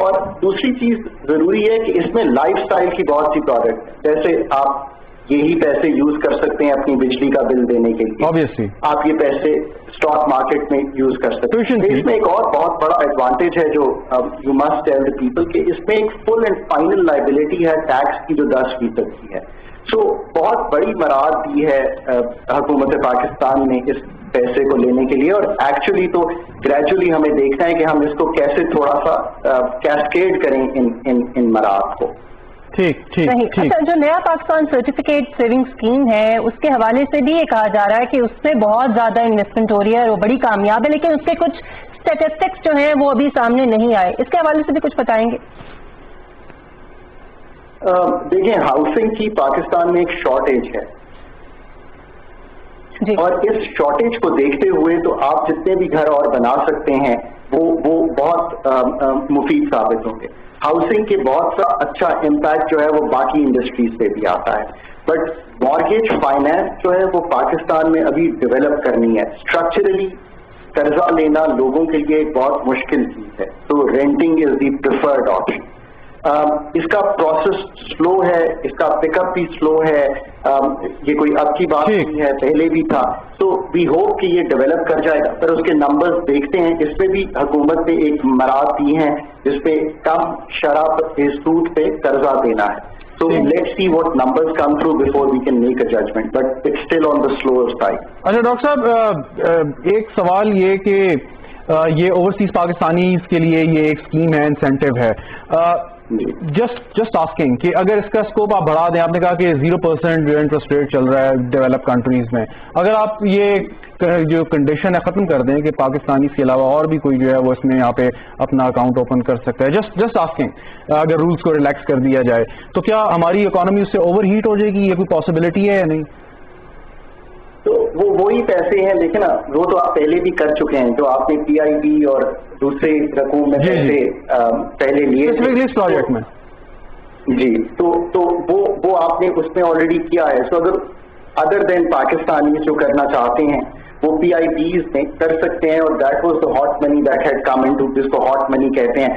اور دوسری چیز ضروری ہے کہ اس میں لائف سٹائل کی بہت سی پروڈکٹ, جیسے آپ یہی پیسے یوز کر سکتے ہیں اپنی بجلی کا بل دینے کے لیے. Obviously. آپ یہ پیسے اسٹاک مارکیٹ میں یوز کر سکتے ہیں. اس میں ایک اور بہت بڑا ایڈوانٹیج ہے جو you must tell the people کہ اس میں ایک فل اینڈ فائنل لائبلٹی ہے ٹیکس کی جو 10% کی ہے. سو بہت بڑی مراد دی ہے حکومت پاکستان نے اس پیسے کو لینے کے لیے, اور ایکچولی تو گریجولی ہمیں دیکھنا ہے کہ ہم اس کو کیسے تھوڑا سا کیسکیڈ کریں ان مراد کو. ٹھیک ٹھیک. اچھا, جو نیا پاکستان سرٹیفکیٹ سیونگ اسکیم ہے اس کے حوالے سے بھی یہ کہا جا رہا ہے کہ اس سے بہت زیادہ انویسٹمنٹ ہو رہی ہے, وہ بڑی کامیاب ہے, لیکن اس کے کچھ اسٹیٹسٹکس جو ہیں وہ ابھی سامنے نہیں آئے. اس کے حوالے سے بھی کچھ بتائیں گے؟ دیکھیں, ہاؤسنگ کی پاکستان میں ایک شارٹیج ہے جی, اور اس شارٹیج کو دیکھتے ہوئے تو آپ جتنے بھی گھر اور بنا سکتے ہیں وہ بہت مفید ثابت ہوں گے. ہاؤسنگ کے بہت سا اچھا امپیکٹ جو ہے وہ باقی انڈسٹریز پہ بھی آتا ہے, بٹ مارگیج فائنانس جو ہے وہ پاکستان میں ابھی ڈیولپ کرنی ہے. اسٹرکچرلی قرضہ لینا لوگوں کے لیے ایک بہت مشکل چیز ہے, تو رینٹنگ از دی پریفرڈ آپشن. اس کا پروسیس سلو ہے, اس کا پک اپ بھی سلو ہے, یہ کوئی اب کی بات نہیں ہے, پہلے بھی تھا. تو وی ہوپ کہ یہ ڈیولپ کر جائے گا, پر اس کے نمبرز دیکھتے ہیں. اس پہ بھی حکومت نے ایک مراد دی ہیں جس پہ کم شرح سود پہ قرضہ دینا ہے. So let's see what numbers come through before we can make a judgment, but it's still on the slower side. اچھا ڈاکٹر صاحب, ایک سوال یہ کہ یہ اوورسیز پاکستانیز کے لیے یہ ایک اسکیم ہے, انسینٹیو ہے. جسٹ آسکنگ کہ اگر اس کا اسکوپ آپ بڑھا دیں, آپ نے کہا کہ 0% جو انٹرسٹ ریٹ چل رہا ہے ڈیولپ کنٹریز میں, اگر آپ یہ جو کنڈیشن ہے ختم کر دیں کہ پاکستانی کے علاوہ اور بھی کوئی جو ہے وہ اس میں یہاں پہ اپنا اکاؤنٹ اوپن کر سکتا ہے, جسٹ آسکنگ, اگر رولس کو ریلیکس کر دیا جائے تو کیا ہماری اکانومی اس سے اوور ہیٹ ہو جائے گی؟ یہ کوئی پاسبلٹی ہے یا نہیں؟ تو وہی پیسے ہیں, دیکھیں نا, وہ تو آپ پہلے بھی کر چکے ہیں, جو آپ نے پی آئی بی اور دوسرے رقوم میں پیسے پہلے لیے پروجیکٹ میں. جی, تو وہ آپ نے اس میں آلریڈی کیا ہے. سو اگر ادر دین پاکستانی جو کرنا چاہتے ہیں وہ پی آئی بیز میں کر سکتے ہیں, اور that was the hot money that had come into, جس کو ہاٹ منی کہتے ہیں.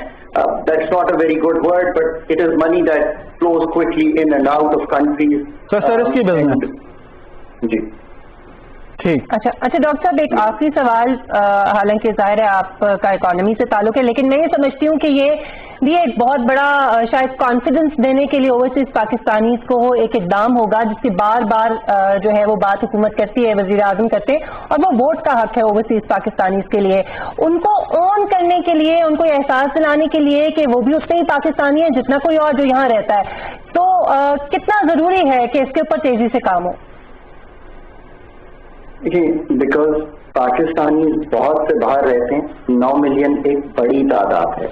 That's not a very good word, but it is money that flows quickly in and out of countries. سر اس کی بزنس. جی اچھا ڈاکٹر صاحب, ایک آخری سوال, حالانکہ ظاہر ہے آپ کا اکانومی سے تعلق ہے, لیکن میں یہ سمجھتی ہوں کہ یہ بھی ایک بہت بڑا شاید کانفیڈنس دینے کے لیے اوورسیز پاکستانیز کو ایک اقدام ہوگا جس کی بار بار جو ہے وہ بات حکومت کرتی ہے, وزیر اعظم کرتے ہیں, اور وہ ووٹ کا حق ہے اوورسیز پاکستانیز کے لیے. ان کو اون کرنے کے لیے, ان کو احساس دلانے کے لیے کہ وہ بھی اتنے ہی پاکستانی ہیں جتنا کوئی اور جو یہاں رہتا ہے, تو کتنا ضروری ہے کہ اس کے اوپر تیزی سے کام ہو؟ بیکاز پاکستانی بہت سے باہر رہتے ہیں, 9 ملین ایک بڑی تعداد ہے,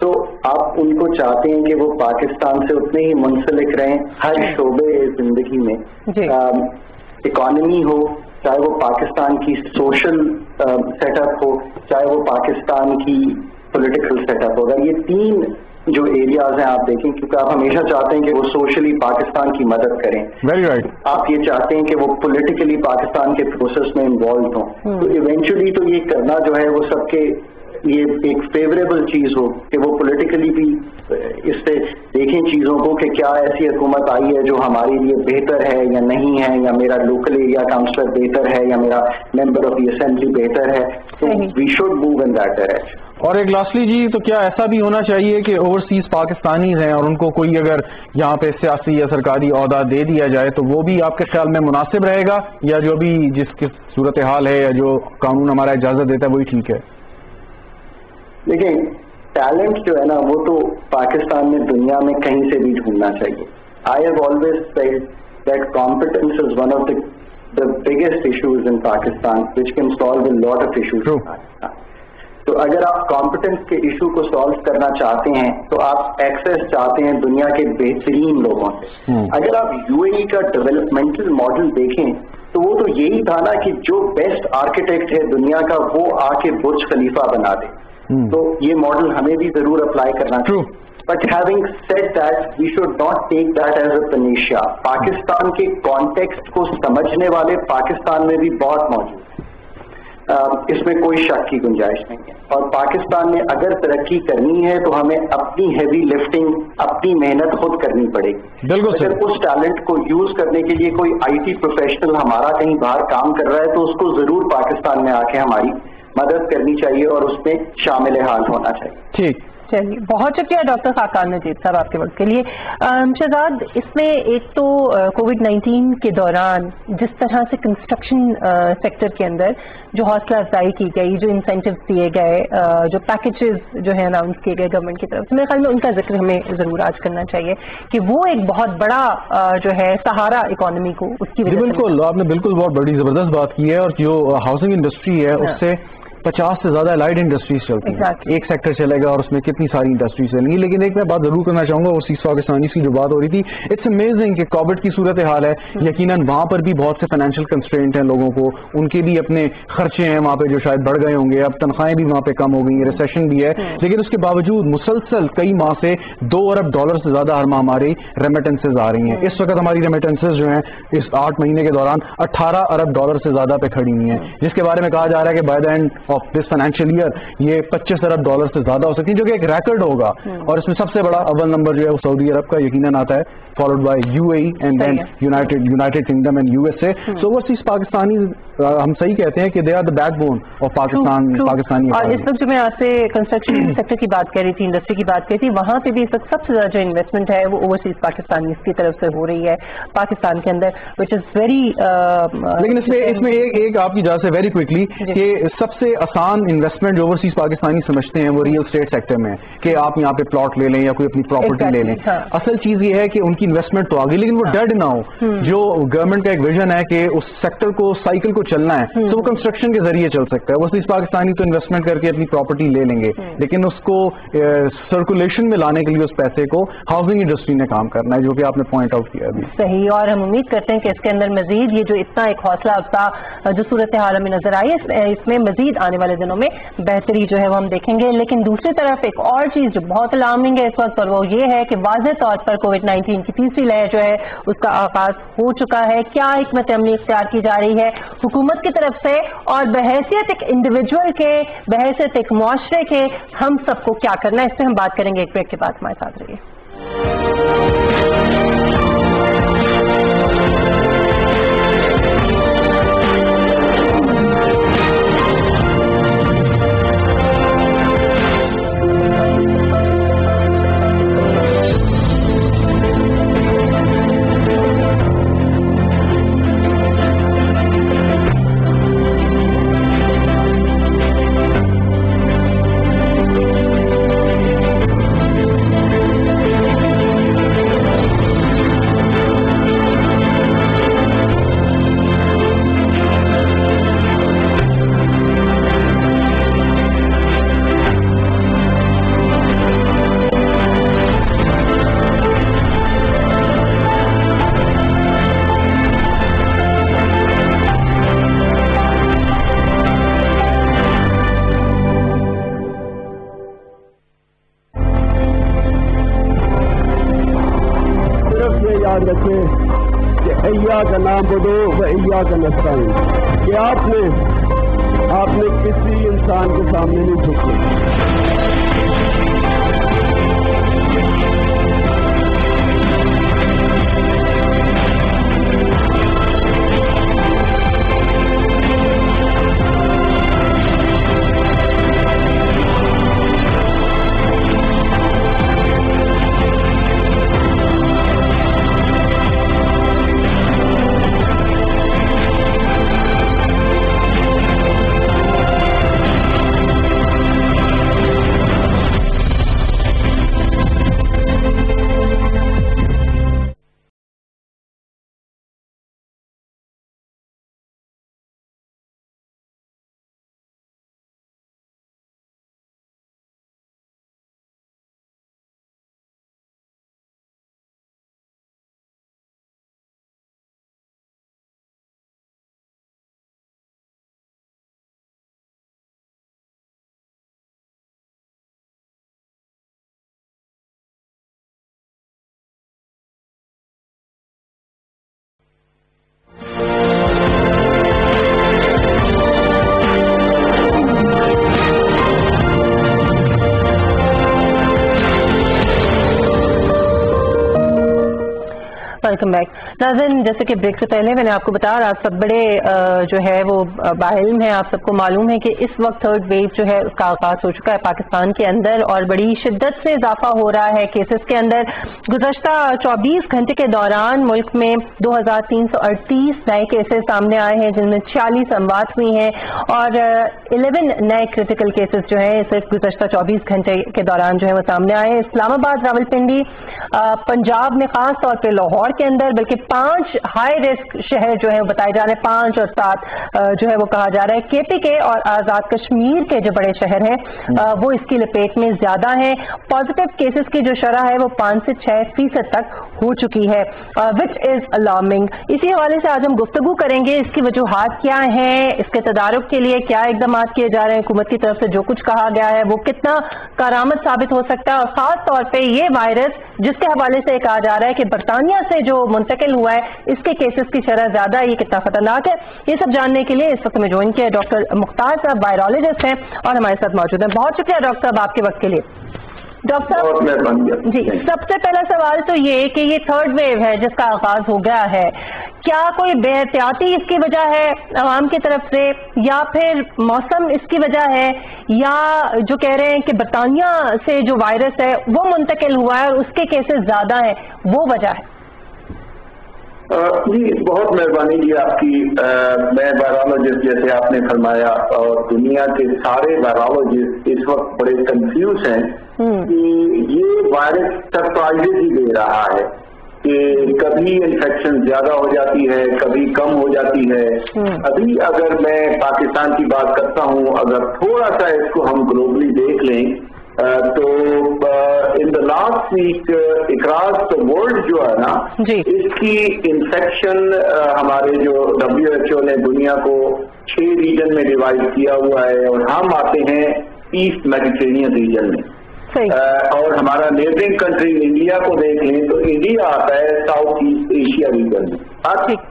تو آپ ان کو چاہتے ہیں کہ وہ پاکستان سے اتنے ہی منسلک رہیں ہر شعبے زندگی میں. اکانومی ہو, چاہے وہ پاکستان کی سوشل سیٹ اپ ہو, چاہے وہ پاکستان کی پولیٹیکل سیٹ اپ ہو. اگر یہ 3 جو ایریاز ہیں آپ دیکھیں, کیونکہ آپ ہمیشہ چاہتے ہیں کہ وہ سوشلی پاکستان کی مدد کریں, آپ یہ چاہتے ہیں کہ وہ پولیٹیکلی پاکستان کے پروسیس میں انوالو ہوں, تو ایونچولی تو یہ کرنا جو ہے وہ سب کے یہ ایک فیوریبل چیز ہو کہ وہ پولیٹیکلی بھی اس سے دیکھیں چیزوں کو کہ کیا ایسی حکومت آئی ہے جو ہمارے لیے بہتر ہے یا نہیں ہے, یا میرا لوکل ایریا کاؤنسلر بہتر ہے, یا میرا ممبر آف دی اسمبلی بہتر ہے. تو we should move in that direction. اور ایک لاسٹلی جی, تو کیا ایسا بھی ہونا چاہیے کہ اوورسیز پاکستانیز ہیں اور ان کو کوئی اگر یہاں پہ سیاسی یا سرکاری عہدہ دے دیا جائے تو وہ بھی آپ کے خیال میں مناسب رہے گا, یا جو بھی جس کی صورتحال ہے یا جو قانون ہمارا اجازت دیتا ہے وہی ٹھیک ہے؟ دیکھیں, ٹیلنٹ جو ہے نا وہ تو پاکستان میں دنیا میں کہیں سے بھی ڈھونڈنا چاہیے. I have always said that competence is one of the biggest issues in Pakistan, which can solve a lot of issues in Pakistan. تو اگر آپ کمپٹنس کے ایشو کو سالو کرنا چاہتے ہیں تو آپ ایکسیس چاہتے ہیں دنیا کے بہترین لوگوں سے. اگر آپ یو اے ای کا ڈیولپمنٹل ماڈل دیکھیں تو وہ تو یہی تھا نا کہ جو بیسٹ آرکیٹیکٹ ہے دنیا کا وہ آ کے برج خلیفہ بنا دے. تو یہ ماڈل ہمیں بھی ضرور اپلائی کرنا چاہیے. But having said that, we should not take that as a panacea. Pakistan کے کانٹیکسٹ کو سمجھنے والے پاکستان میں بھی بہت موجود ہیں. इसमें कोई शक की गुंजाइश नहीं है। और पाकिस्तान ने अगर तरक्की करनी है तो हमें अपनी हैवी लिफ्टिंग, अपनी मेहनत खुद करनी पड़ेगी। अगर उस टैलेंट को यूज करने के लिए कोई IT प्रोफेशनल हमारा कहीं बाहर काम कर रहा है तो उसको जरूर पाकिस्तान में आके हमारी मदद करनी चाहिए और उसमें शामिल हाल होना चाहिए। ठीक, चलिए, बहुत शुक्रिया डॉक्टर खाकान नजीर साहब आपके वक्त के लिए। शहजाद, इसमें एक तो कोविड-19 के दौरान जिस तरह से कंस्ट्रक्शन सेक्टर के अंदर जो हौसला अफजाई की गई, जो इंसेंटिव्स दिए गए, जो पैकेजेस जो है अनाउंस किए गए गवर्नमेंट की तरफ से, मेरे ख्याल में उनका जिक्र हमें जरूर आज करना चाहिए कि वो एक बहुत बड़ा जो है सहारा इकोनॉमी को उसकी वजह से। बिल्कुल, आपने बिल्कुल बहुत बड़ी जबरदस्त बात की है। और जो हाउसिंग इंडस्ट्री है उससे 50 से ज्यादा अलाइड इंडस्ट्रीज चलती हैं। एक सेक्टर चलेगा और उसमें कितनी सारी इंडस्ट्रीज चलेंगी। लेकिन एक मैं बात जरूर करना चाहूंगा, ओवरसीज पाकिस्तानी की जो बात हो रही थी, इट्स अमेजिंग कि कोविड की सूरत हाल है, यकीनन वहां पर भी बहुत से फाइनेंशियल कंस्ट्रेंट हैं लोगों को, उनके भी अपने खर्चे हैं वहां पे जो शायद बढ़ गए होंगे, अब तनख्वाहें भी वहां पे कम हो गई, रिसेशन भी है। लेकिन उसके बावजूद मुसलसल कई माह से $2 अरब से ज्यादा हर माह हमारी रेमिटेंसेज आ रही हैं। इस वक्त हमारी रेमिटेंसेज जो हैं इस 8 महीने के दौरान $18 अरब से ज्यादा पे खड़ी हुई हैं, जिसके बारे में कहा जा रहा है कि by the end of this financial year ये $25 अरब से ज्यादा हो सकती है, जो कि एक रिकॉर्ड होगा। और इसमें सबसे बड़ा अव्वल नंबर जो है वो सऊदी अरब का यकीनन आता है, followed by UAE and then United Kingdom and USA। So overseas Pakistani हम सही कहते हैं कि they are the backbone of Pakistani. और इस वक्त जो मैं आपसे कंस्ट्रक्शन सेक्टर की बात कर रही थी, इंडस्ट्री की बात कर रही थी, वहां पे भी इस वक्त सबसे ज्यादा जो इन्वेस्टमेंट है वो ओवरसीज पाकिस्तानी की तरफ से हो रही है पाकिस्तान के अंदर, विच इज वेरी। लेकिन इसमें एक आपकी वजह से वेरी क्विकली कि सबसे आसान इन्वेस्टमेंट जो ओवरसीज पाकिस्तानी समझते हैं वो रियल स्टेट सेक्टर में है कि आप यहाँ पे प्लॉट ले लें या कोई अपनी प्रॉपर्टी ले लें। असल चीज ये है कि उनकी इन्वेस्टमेंट तो आ गई लेकिन वो डेड ना हो। जो गवर्नमेंट का एक विजन है कि उस सेक्टर को, साइकिल को चलना है, तो वो कंस्ट्रक्शन के जरिए चल सकता है। ओवरसीज पाकिस्तानी तो इन्वेस्टमेंट करके अपनी प्रॉपर्टी ले लेंगे, लेकिन उसको सर्कुलेशन में लाने के लिए उस पैसे को हाउसिंग इंडस्ट्री ने काम करना है, जो कि आपने पॉइंट आउट किया अभी। सही, और हम उम्मीद करते हैं कि इसके अंदर मजीद ये जो इतना एक हौसला अफजा जो सूरत हाल हमें नजर आई है, इसमें मजीद आने वाले दिनों में बेहतरी जो है वो हम देखेंगे। लेकिन दूसरी तरफ एक और चीज जो बहुत अलार्मिंग है इस वक्त, और वो ये है कि वाज़ेह तौर पर कोविड-19 की तीसरी लहर जो है उसका आगाज हो चुका है। क्या हिकमत अमली इख्तियार की जा रही है हुकूमत की तरफ से, और बहैसियत एक इंडिविजुअल के, बहैसियत एक मुआशरे के, हम सबको क्या करना है, इस पर हम बात करेंगे एक ब्रेक के बाद। हमारे साथ रहिए। का नाम बोलो वैया का नस्तान कि आपने किसी इंसान के सामने नहीं झुके। बैक। नाज़रीन, जैसे कि ब्रेक से पहले मैंने आपको बताया, आप सब बड़े जो है वो बाइल्म है, आप सबको मालूम है कि इस वक्त थर्ड वेव जो है उसका आगाज हो चुका है पाकिस्तान के अंदर और बड़ी शिद्दत से इजाफा हो रहा है केसेस के अंदर। गुज़श्ता 24 घंटे के दौरान मुल्क में 2338 नए केसेस सामने आए हैं, जिनमें 46 अमवात हुई हैं और 11 नए क्रिटिकल केसेस जो हैं सिर्फ गुज़श्ता 24 घंटे के दौरान जो है वो सामने आए हैं। इस्लामाबाद, रावलपिंडी, पंजाब में खास तौर पे लाहौर के अंदर बल्कि 5 हाई रिस्क शहर जो है बताए जा रहे हैं, 5 और 7 जो है वो कहा जा रहा है। KPK और आजाद कश्मीर के जो बड़े शहर हैं वो इसकी लपेट में ज्यादा हैं। पॉजिटिव केसेस की जो शरह है वो 5 से 6% तक हो चुकी है, विच इज अलार्मिंग। इसी हवाले से आज हम गुफ्तगू करेंगे, इसकी वजूहात क्या हैं, इसके तदारुक के लिए क्या इकदाम किए जा रहे हैं, हुकूमत की तरफ से जो कुछ कहा गया है वो कितना कारामद साबित हो सकता है, और खास तौर पे ये वायरस जिसके हवाले से कहा जा रहा है कि बरतानिया से जो मुंतकिल हुआ है इसके केसेस की शरह ज्यादा, ये कितना खतरनाक है, ये सब जानने के लिए इस वक्त में ज्वाइन किया डॉक्टर मुख्तार साहब, वायरोलॉजिस्ट हैं और हमारे साथ मौजूद हैं। बहुत शुक्रिया डॉक्टर साहब आपके वक्त के लिए। डॉक्टर साहब जी, सबसे पहला सवाल तो ये कि ये थर्ड वेव है जिसका आगाज हो गया है, क्या कोई बेहतियाती इसकी वजह है अवाम की तरफ से, या फिर मौसम इसकी वजह है, या जो कह रहे हैं कि बरतानिया से जो वायरस है वो मुंतकिल हुआ है और उसके केसेस ज्यादा हैं, वो वजह है? जी बहुत मेहरबानी जी आपकी। मैं वायरोलॉजिस्ट जैसे आपने फरमाया, और दुनिया के सारे वायरोलॉजिस्ट इस वक्त बड़े कंफ्यूज हैं कि ये वायरस सरप्राइजेज ही दे रहा है कि कभी इन्फेक्शन ज्यादा हो जाती है, कभी कम हो जाती है। अभी अगर मैं पाकिस्तान की बात करता हूँ, अगर थोड़ा सा इसको हम ग्लोबली देख लें तो in the last week across the world जो है ना, इसकी इन्फेक्शन हमारे जो WHO ने दुनिया को 6 रीजन में डिवाइड किया हुआ है और हम आते हैं ईस्ट मेडिटेरेनियन रीजन में। और हमारा नेबरिंग कंट्री इंडिया को देख लें तो इंडिया आता है साउथ ईस्ट एशिया रीजन में।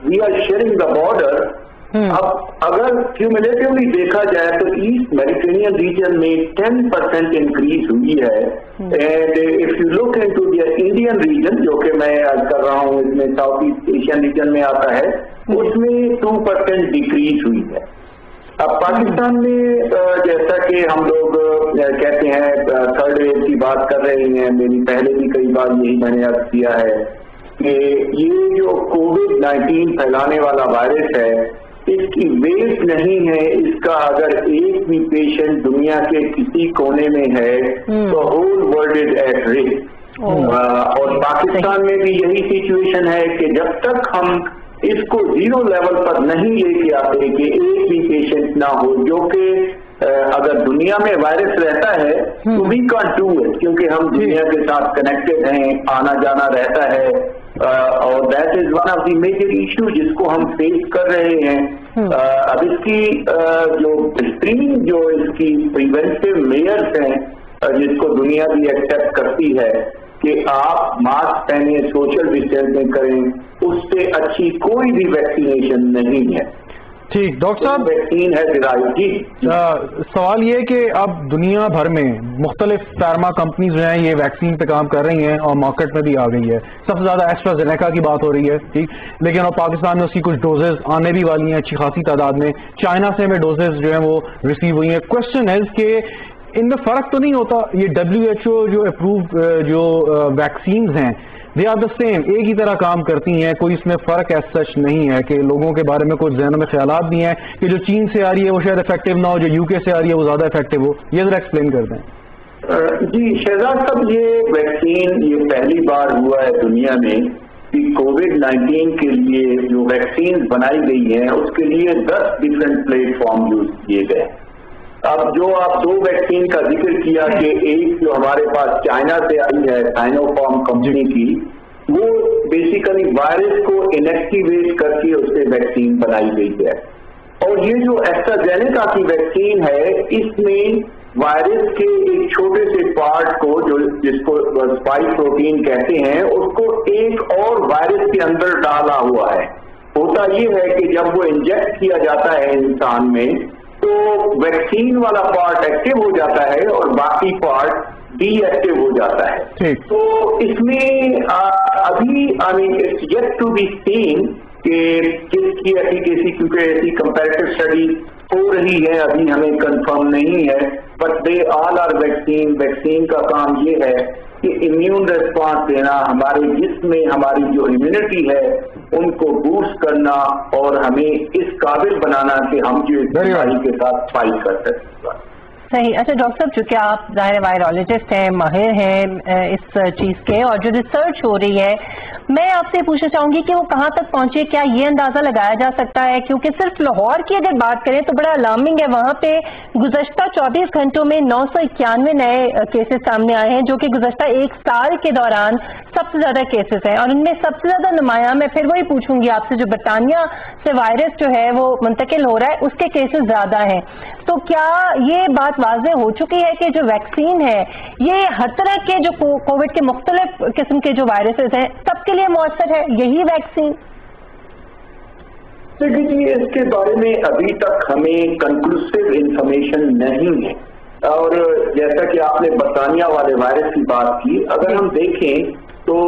We are sharing the border. अब अगर क्यूमुलेटिवली देखा जाए तो ईस्ट मेडिटेरेनियन रीजन में 10% इंक्रीज हुई है, and if you look into the Indian reason जो कि मैं आज कर रहा हूँ, इसमें साउथ ईस्ट एशियन रीजन में आता है, उसमें 2% डिक्रीज हुई है। अब पाकिस्तान में जैसा कि हम लोग कहते हैं थर्ड वेव की बात कर रहे हैं, मेरी पहले भी कई बार यही मैंने अर्ज किया है कि ये जो कोविड-19 फैलाने वाला वायरस है, इसकी वेव नहीं है, इसका अगर एक भी पेशेंट दुनिया के किसी कोने में है तो whole world is at risk. और पाकिस्तान में भी यही सिचुएशन है कि जब तक हम इसको 0 लेवल पर नहीं लेके आते कि एक भी पेशेंट ना हो, जो कि अगर दुनिया में वायरस रहता है तो वी कांट डू इट, क्योंकि हम दुनिया के साथ कनेक्टेड हैं, आना जाना रहता है, और that is one of the major issue जिसको हम फेस कर रहे हैं। अब इसकी जो स्क्रीनिंग, जो इसकी प्रिवेंटिव मेयर्स हैं, जिसको दुनिया भी एक्सेप्ट करती है कि आप मास्क पहने, सोशल डिस्टेंसिंग करें, उससे अच्छी कोई भी वैक्सीनेशन नहीं है। ठीक, डॉक्टर साहब वैक्सीन है डिराइव। सवाल ये है कि अब दुनिया भर में मुख्तलिफ फार्मा कंपनीज जो हैं ये वैक्सीन पे काम कर रही हैं और मार्केट में भी आ गई है। सबसे ज्यादा एस्ट्राजेनेका की बात हो रही है, ठीक, लेकिन अब पाकिस्तान में उसकी कुछ डोजेज आने भी वाली हैं अच्छी खासी तादाद में। चाइना से हमें डोजेज जो है वो रिसीव हुई हैं। क्वेश्चन है कि इनमें फर्क तो नहीं होता, ये WHO जो अप्रूव जो वैक्सीन हैं दे आर द सेम, एक ही तरह काम करती हैं, कोई इसमें फर्क एज सच नहीं है कि लोगों के बारे में कुछ जहनों में ख्यालात भी हैं कि जो चीन से आ रही है वो शायद इफेक्टिव ना हो, जो UK से आ रही है वो ज्यादा इफेक्टिव हो। ये जरा एक्सप्लेन कर दें। जी शहजाद साहब, ये वैक्सीन ये पहली बार हुआ है दुनिया में कि कोविड-19 के लिए जो वैक्सीन बनाई गई है उसके लिए 10 डिफरेंट प्लेटफॉर्म यूज किए गए। अब जो आप 2 वैक्सीन का जिक्र किया कि एक जो हमारे पास चाइना से आई है साइनोफार्म कंपनी की, वो बेसिकली वायरस को इनएक्टिवेट करके उससे वैक्सीन बनाई गई है। और ये जो एस्ट्राजेनेका की वैक्सीन है, इसमें वायरस के एक छोटे से पार्ट को जो जिसको स्पाइक प्रोटीन कहते हैं, उसको एक और वायरस के अंदर डाला हुआ है। होता ये है कि जब वो इंजेक्ट किया जाता है इंसान में तो वैक्सीन वाला पार्ट एक्टिव हो जाता है और बाकी पार्ट ڈی ایکٹیو ہو جاتا ہے. تو اس میں ابھی it's yet to be seen کہ کس کی ایفیکیسی، کیونکہ ایسی کمپیریٹو اسٹڈیز ہو رہی ہے، ابھی ہمیں کنفرم نہیں ہے، but they all are vaccine. Vaccine کا کام یہ ہے کہ امیون ریسپانس دینا، ہمارے جسم میں ہماری جو امیونٹی ہے ان کو بوسٹ کرنا اور ہمیں اس قابل بنانا کہ ہم جو اس بیماری کے ساتھ فائٹ کر سکیں. صحیح. اچھا ڈاکٹر صاحب، چونکہ آپ ظاہر وائرولوجسٹ ہیں، ماہر ہیں اس چیز کے، اور جو ریسرچ ہو رہی ہے، میں آپ سے پوچھنا چاہوں گی کہ وہ کہاں تک پہنچے؟ کیا یہ اندازہ لگایا جا سکتا ہے؟ کیونکہ صرف لاہور کی اگر بات کریں تو بڑا الارمنگ ہے. وہاں پہ گزشتہ 24 گھنٹوں میں 991 نئے کیسز سامنے آئے ہیں، جو کہ گزشتہ ایک سال کے دوران سب سے زیادہ کیسز ہیں، اور ان میں سب سے زیادہ نمایاں، میں پھر وہی پوچھوں گی آپ سے، جو برطانیہ سے وائرس جو ہے وہ منتقل ہو رہا ہے اس کے کیسز زیادہ ہیں. تو کیا یہ بات واضح ہو چکی ہے کہ جو ویکسین ہے یہ ہر طرح کے جو کووڈ کے مختلف قسم کے جو وائرسز ہیں سب کے لیے مؤثر ہے، یہی ویکسین؟ دیکھیے، اس کے بارے میں ابھی تک ہمیں کنکلوسیو انفارمیشن نہیں ہے، اور جیسا کہ آپ نے برطانیہ والے وائرس کی بات کی، اگر ہم دیکھیں تو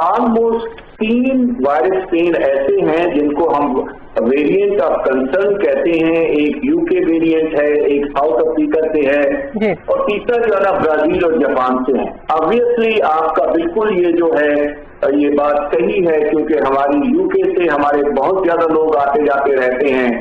آلموسٹ 3 وائرس اسٹرین ایسے ہیں جن کو ہم ویریئنٹ آف کنسرن کہتے ہیں. ایک یو کے ویریئنٹ ہے، ایک ساؤتھ افریقہ سے ہے، اور تیسرا جو ہے نا برازیل اور جاپان سے ہے. آبویسلی آپ کا بالکل یہ جو ہے یہ بات صحیح ہے، کیونکہ ہماری یو کے سے ہمارے بہت زیادہ لوگ آتے جاتے رہتے ہیں،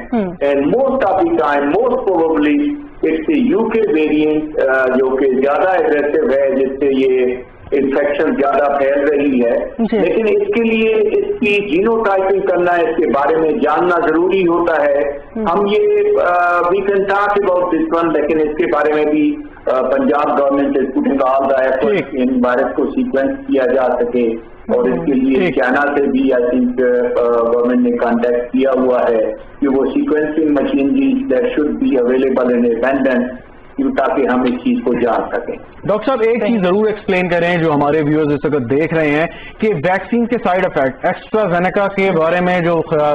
and most of the time most probably it's U K variant جو کہ زیادہ اگریسو ہے، جس سے یہ انفیکشن زیادہ پھیل رہی ہے. لیکن اس کے لیے اس کی جینو ٹائپنگ کرنا، اس کے بارے میں جاننا ضروری ہوتا ہے. ہم یہ we can talk about this one, لیکن اس کے بارے میں بھی Punjab government is putting all the effort ان وائرس کو سیکوینس کیا جا سکے، اور اس کے لیے چائنا سے بھی آئی تھنک گورنمنٹ نے کانٹیکٹ کیا ہوا ہے کہ وہ sequencing machinery that should be available in abundance, تاکہ ہم اس چیز کو جان سکیں. ڈاکٹر صاحب، ایک چیز ضرور ایکسپلین کریں جو ہمارے ویورز اس وقت دیکھ رہے ہیں کہ ویکسین کے سائیڈ افیکٹ، ایکسٹرا زینیکا کے بارے میں جو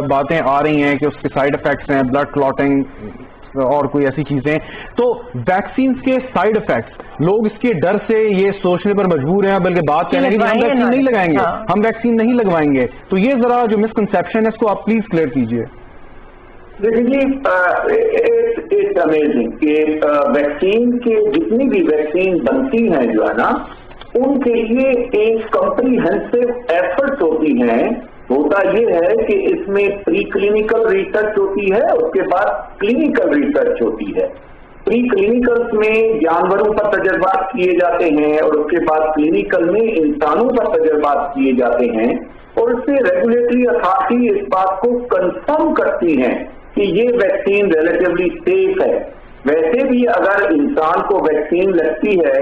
باتیں آ رہی ہیں کہ اس کے سائیڈ افیکٹس ہیں، بلڈ کلوٹنگ اور کوئی ایسی چیزیں، تو ویکسین کے سائیڈ افیکٹس، لوگ اس کے ڈر سے یہ سوچنے پر مجبور ہیں، بلکہ بات کہنے کہ ہم ویکسین نہیں لگائیں گے، ہم ویکسین نہیں لگوائیں گے. تو یہ ذرا جو مسکنسیپشن ہے اس کو آپ پلیز کلیئر کیجیے. دیکھیے، اٹس امیزنگ کہ ویکسین کے جتنی بھی ویکسین بنتی ہیں جو ہے نا، ان کے لیے ایک کمپریہنسو ایفرٹ ہوتی ہیں. ہوتا یہ ہے کہ اس میں پری کلینکل ریسرچ ہوتی ہے، اس کے بعد کلینکل ریسرچ ہوتی ہے. پری کلینکل میں جانوروں پر تجربات کیے جاتے ہیں، اور اس کے بعد کلینکل میں انسانوں پر تجربات کیے جاتے ہیں، اور اس سے ریگولیٹری اتھارٹی اس بات کو کنفرم کرتی ہیں کہ یہ ویکسین ریلیٹیولی سیف ہے. ویسے بھی اگر انسان کو ویکسین لگتی ہے،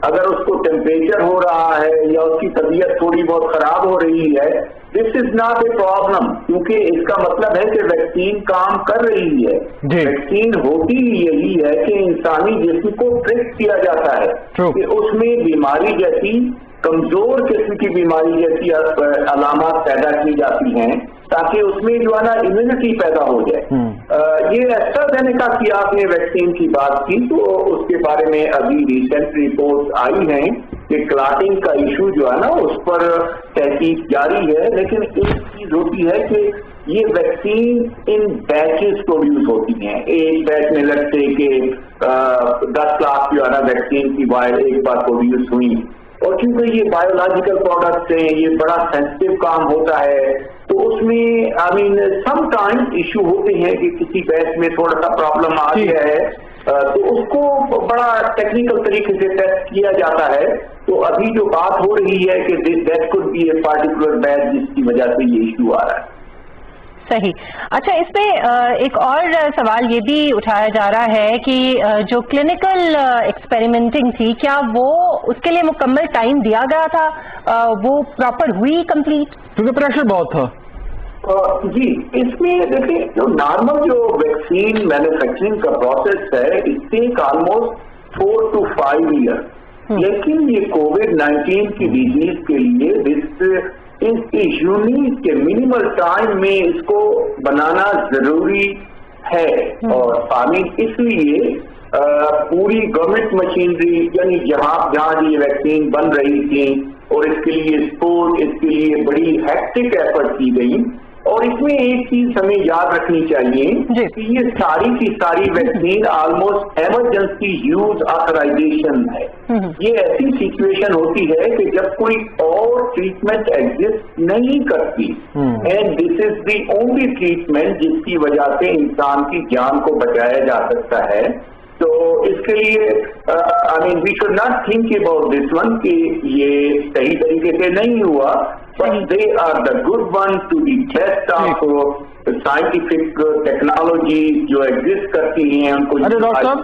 اگر اس کو ٹیمپریچر ہو رہا ہے یا اس کی طبیعت تھوڑی بہت خراب ہو رہی ہے، دس از ناٹ اے پرابلم، کیونکہ اس کا مطلب ہے کہ ویکسین کام کر رہی ہے. ویکسین ہوتی یہی ہے کہ انسانی جسم کو ٹریک کیا جاتا ہے کہ اس میں بیماری جیسی کمزور قسم کی بیماری جیسی علامات پیدا کی جاتی ہیں، تاکہ اس میں جو ہے نا امیونٹی پیدا ہو جائے. یہ ایسٹرا زینیکا کی آپ نے ویکسین کی بات کی، تو اس کے بارے میں ابھی ریسنٹ رپورٹ آئی ہیں کہ کلاٹنگ کا ایشو جو ہے نا اس پر تحقیق جاری ہے. لیکن ایک چیز ہوتی ہے کہ یہ ویکسین ان بیچز پروڈیوس ہوتی ہیں. ایک بیچ میں لگتے کہ 10 لاکھ جو ہے نا ویکسین کی وائر ایک بار پروڈیوس ہوئی، اور چونکہ یہ بایولوجیکل پروڈکٹس ہیں، یہ بڑا سینسٹیو کام ہوتا ہے، تو اس میں سم ٹائم ایشو ہوتے ہیں کہ کسی بیچ میں تھوڑا سا پرابلم آ گیا ہے، تو اس کو بڑا ٹیکنیکل طریقے سے ٹیسٹ کیا جاتا ہے. تو ابھی جو بات ہو رہی ہے کہ that could be a particular batch جس کی وجہ سے یہ ایشو آ رہا ہے. صحیح. اچھا، اس پہ ایک اور سوال یہ بھی اٹھایا جا رہا ہے کہ جو کلینکل ایکسپیریمنٹنگ تھی، کیا وہ اس کے لیے مکمل ٹائم دیا گیا تھا؟ وہ پراپر ہوئی کمپلیٹ؟ کیونکہ پریشر بہت تھا. جی، اس میں دیکھیں جو نارمل جو ویکسین مینوفیکچرنگ کا پروسیس ہے، اس ٹیک آلموسٹ 4 to 5 years. لیکن یہ کووڈ-19 کی ڈیزیز کے لیے اس یونیک کے منیمل ٹائم میں اس کو بنانا ضروری ہے. اور اس لیے पूरी गवर्नमेंट मशीनरी यानी जहां ये वैक्सीन बन रही थी और इसके लिए सपोर्ट, इसके लिए बड़ी हैक्टिक एफर्ट की गई। और इसमें एक चीज हमें याद रखनी चाहिए कि ये सारी की सारी vaccine almost emergency use authorisation है। ये ऐसी सिचुएशन होती है कि जब कोई और ट्रीटमेंट एग्जिस्ट नहीं करती and this is the only treatment जिसकी वजह से इंसान की जान को बचाया जा सकता है। तो इसके लिए I mean we should not think about this one कि ये सही तरीके से नहीं हुआ, but they are the good one to the best of scientific technology जो एग्जिस्ट करती हैं उनको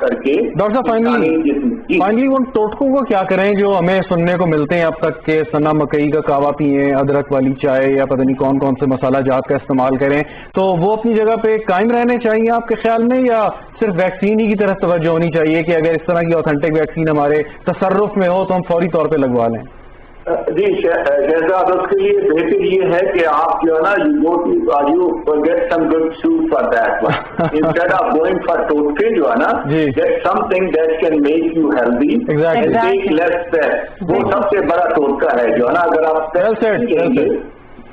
करके। डॉक्टर साहब फाइनली उन टोटकों को क्या करें जो हमें सुनने को मिलते हैं अब तक के सना मकई का कावा पिए, अदरक वाली चाय या पता नहीं कौन कौन से मसाला जात का इस्तेमाल करें, तो वो अपनी जगह पे कायम रहने चाहिए आपके ख्याल में, या सिर्फ वैक्सीन ही की तरफ तवज्जो होनी चाहिए कि अगर इस तरह की ऑथेंटिक वैक्सीन हमारे तसर्रुफ में हो तो हम फौरी तौर पे लगवा लें? जी शहजाद, उसके लिए बेहतर ये है कि आप जो है ना you get some good soup for that instead of going for टोटके जो है ना, get something that can make you healthy, take less stress. वो सबसे बड़ा टोटका है जो है ना, अगर आप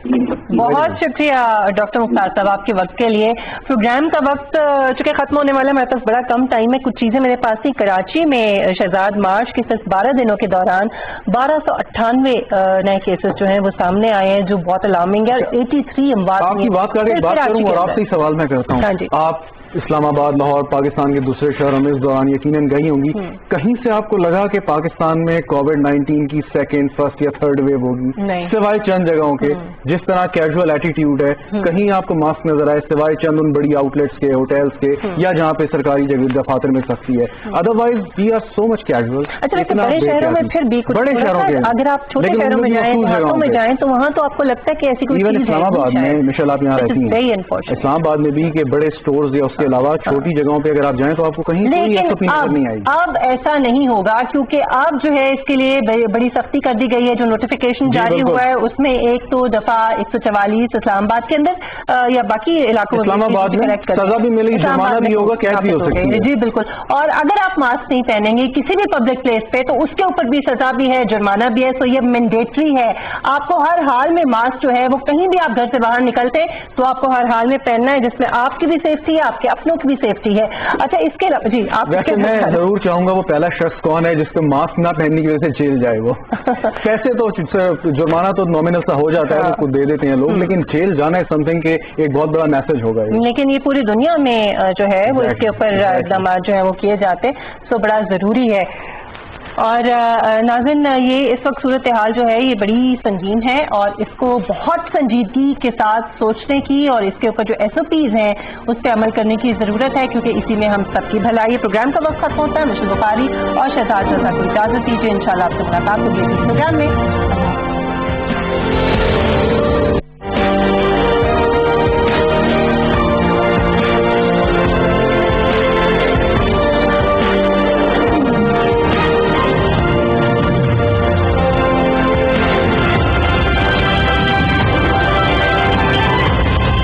बहुत शुक्रिया डॉक्टर मुख्तार साहब आपके वक्त के लिए। प्रोग्राम का वक्त चूंकि खत्म होने वाला है, मेरे पास बड़ा कम टाइम है, कुछ चीजें मेरे पास थी। कराची में शहजाद मार्च के सिर्फ 12 दिनों के दौरान 1298 नए केसेस जो हैं वो सामने आए हैं, जो बहुत अलार्मिंग है। 83 अमवात आपकी बात करके बात करूं और आपसे सवाल मैं करता हूँ, आप इस्लामाबाद, लाहौर, पाकिस्तान के दूसरे शहरों में इस दौरान यकीनन गई होंगी, कहीं से आपको लगा कि पाकिस्तान में कोविड-19 की सेकेंड, फर्स्ट या थर्ड वेव होगी? सिवाय चंद जगहों के जिस तरह कैजुअल एटीट्यूड है, कहीं आपको मास्क नजर आए सिवाय चंद उन बड़ी आउटलेट्स के, होटल्स के, या जहाँ पे सरकारी जगह दफातर में सख्ती है, otherwise we are so much casual. बड़े शहरों में फिर भी कुछ, बड़े शहरों के, अगर आप छोटे शहरों में जाएं, देहातों में जाएं, तो वहाँ तो आपको लगता है कि ऐसी कोई चीज है। इस्लामाबाद में, मिशेल आप यहाँ रहती हैं, इस्लामाबाद में भी के बड़े स्टोर्स या उसके अलावा छोटी जगहों पे अगर आप जाएं तो आपको कहीं कोई ऐसा नहीं आएगी। अब ऐसा नहीं होगा, क्योंकि अब जो है इसके लिए बड़ी सख्ती कर दी गई है। जो नोटिफिकेशन जारी हुआ है उसमें एक तो दफा 144 इस्लामाबाद के अंदर या बाकी इलाकों में इस्लामाबाद में सजा भी मिलेगी, जुर्माना भी होगा, कैद भी हो सकती है। जी बिल्कुल। और अगर आप मास्क नहीं पहनेंगे किसी भी पब्लिक प्लेस पे तो उसके ऊपर भी सजा भी है, जुर्माना भी है। तो ये मैंडेटरी है, आपको हर हाल में मास्क जो है वो कहीं भी आप घर से बाहर निकलते तो आपको हर हाल में पहनना है, जिसमें आपकी भी सेफ्टी है, आपके अपनों की भी सेफ्टी है। अच्छा, इसके अलावा जी आप वैसे मैं जरूर चाहूंगा वो पहला शख्स कौन है जिसको मास्क ना पहनने की वजह से जेल जाए। वो पैसे तो जुर्माना तो नॉमिनल सा हो जाता है, वो दे देते हैं लोग, लेकिन जेल जाना है समथिंग के एक बहुत बड़ा मैसेज होगा। लेकिन ये पूरी दुनिया में जो है वो इसके ऊपर इक़दाम जो है वो किए जाते, तो बड़ा जरूरी है। और नाज़रीन, ये इस वक्त सूरत हाल जो है ये बड़ी संगीन है और इसको बहुत संजीदगी के साथ सोचने की और इसके ऊपर जो SOPs हैं उस पर अमल करने की ज़रूरत है, क्योंकि इसी में हम सबकी भलाई है। प्रोग्राम का वक्त खत्म होता है। मिशेल बुखारी और शहजाद रज़ा की इजाज़त दीजिए। इंशाल्लाह आपसे मुलाकात होगी इस प्रोग्राम में।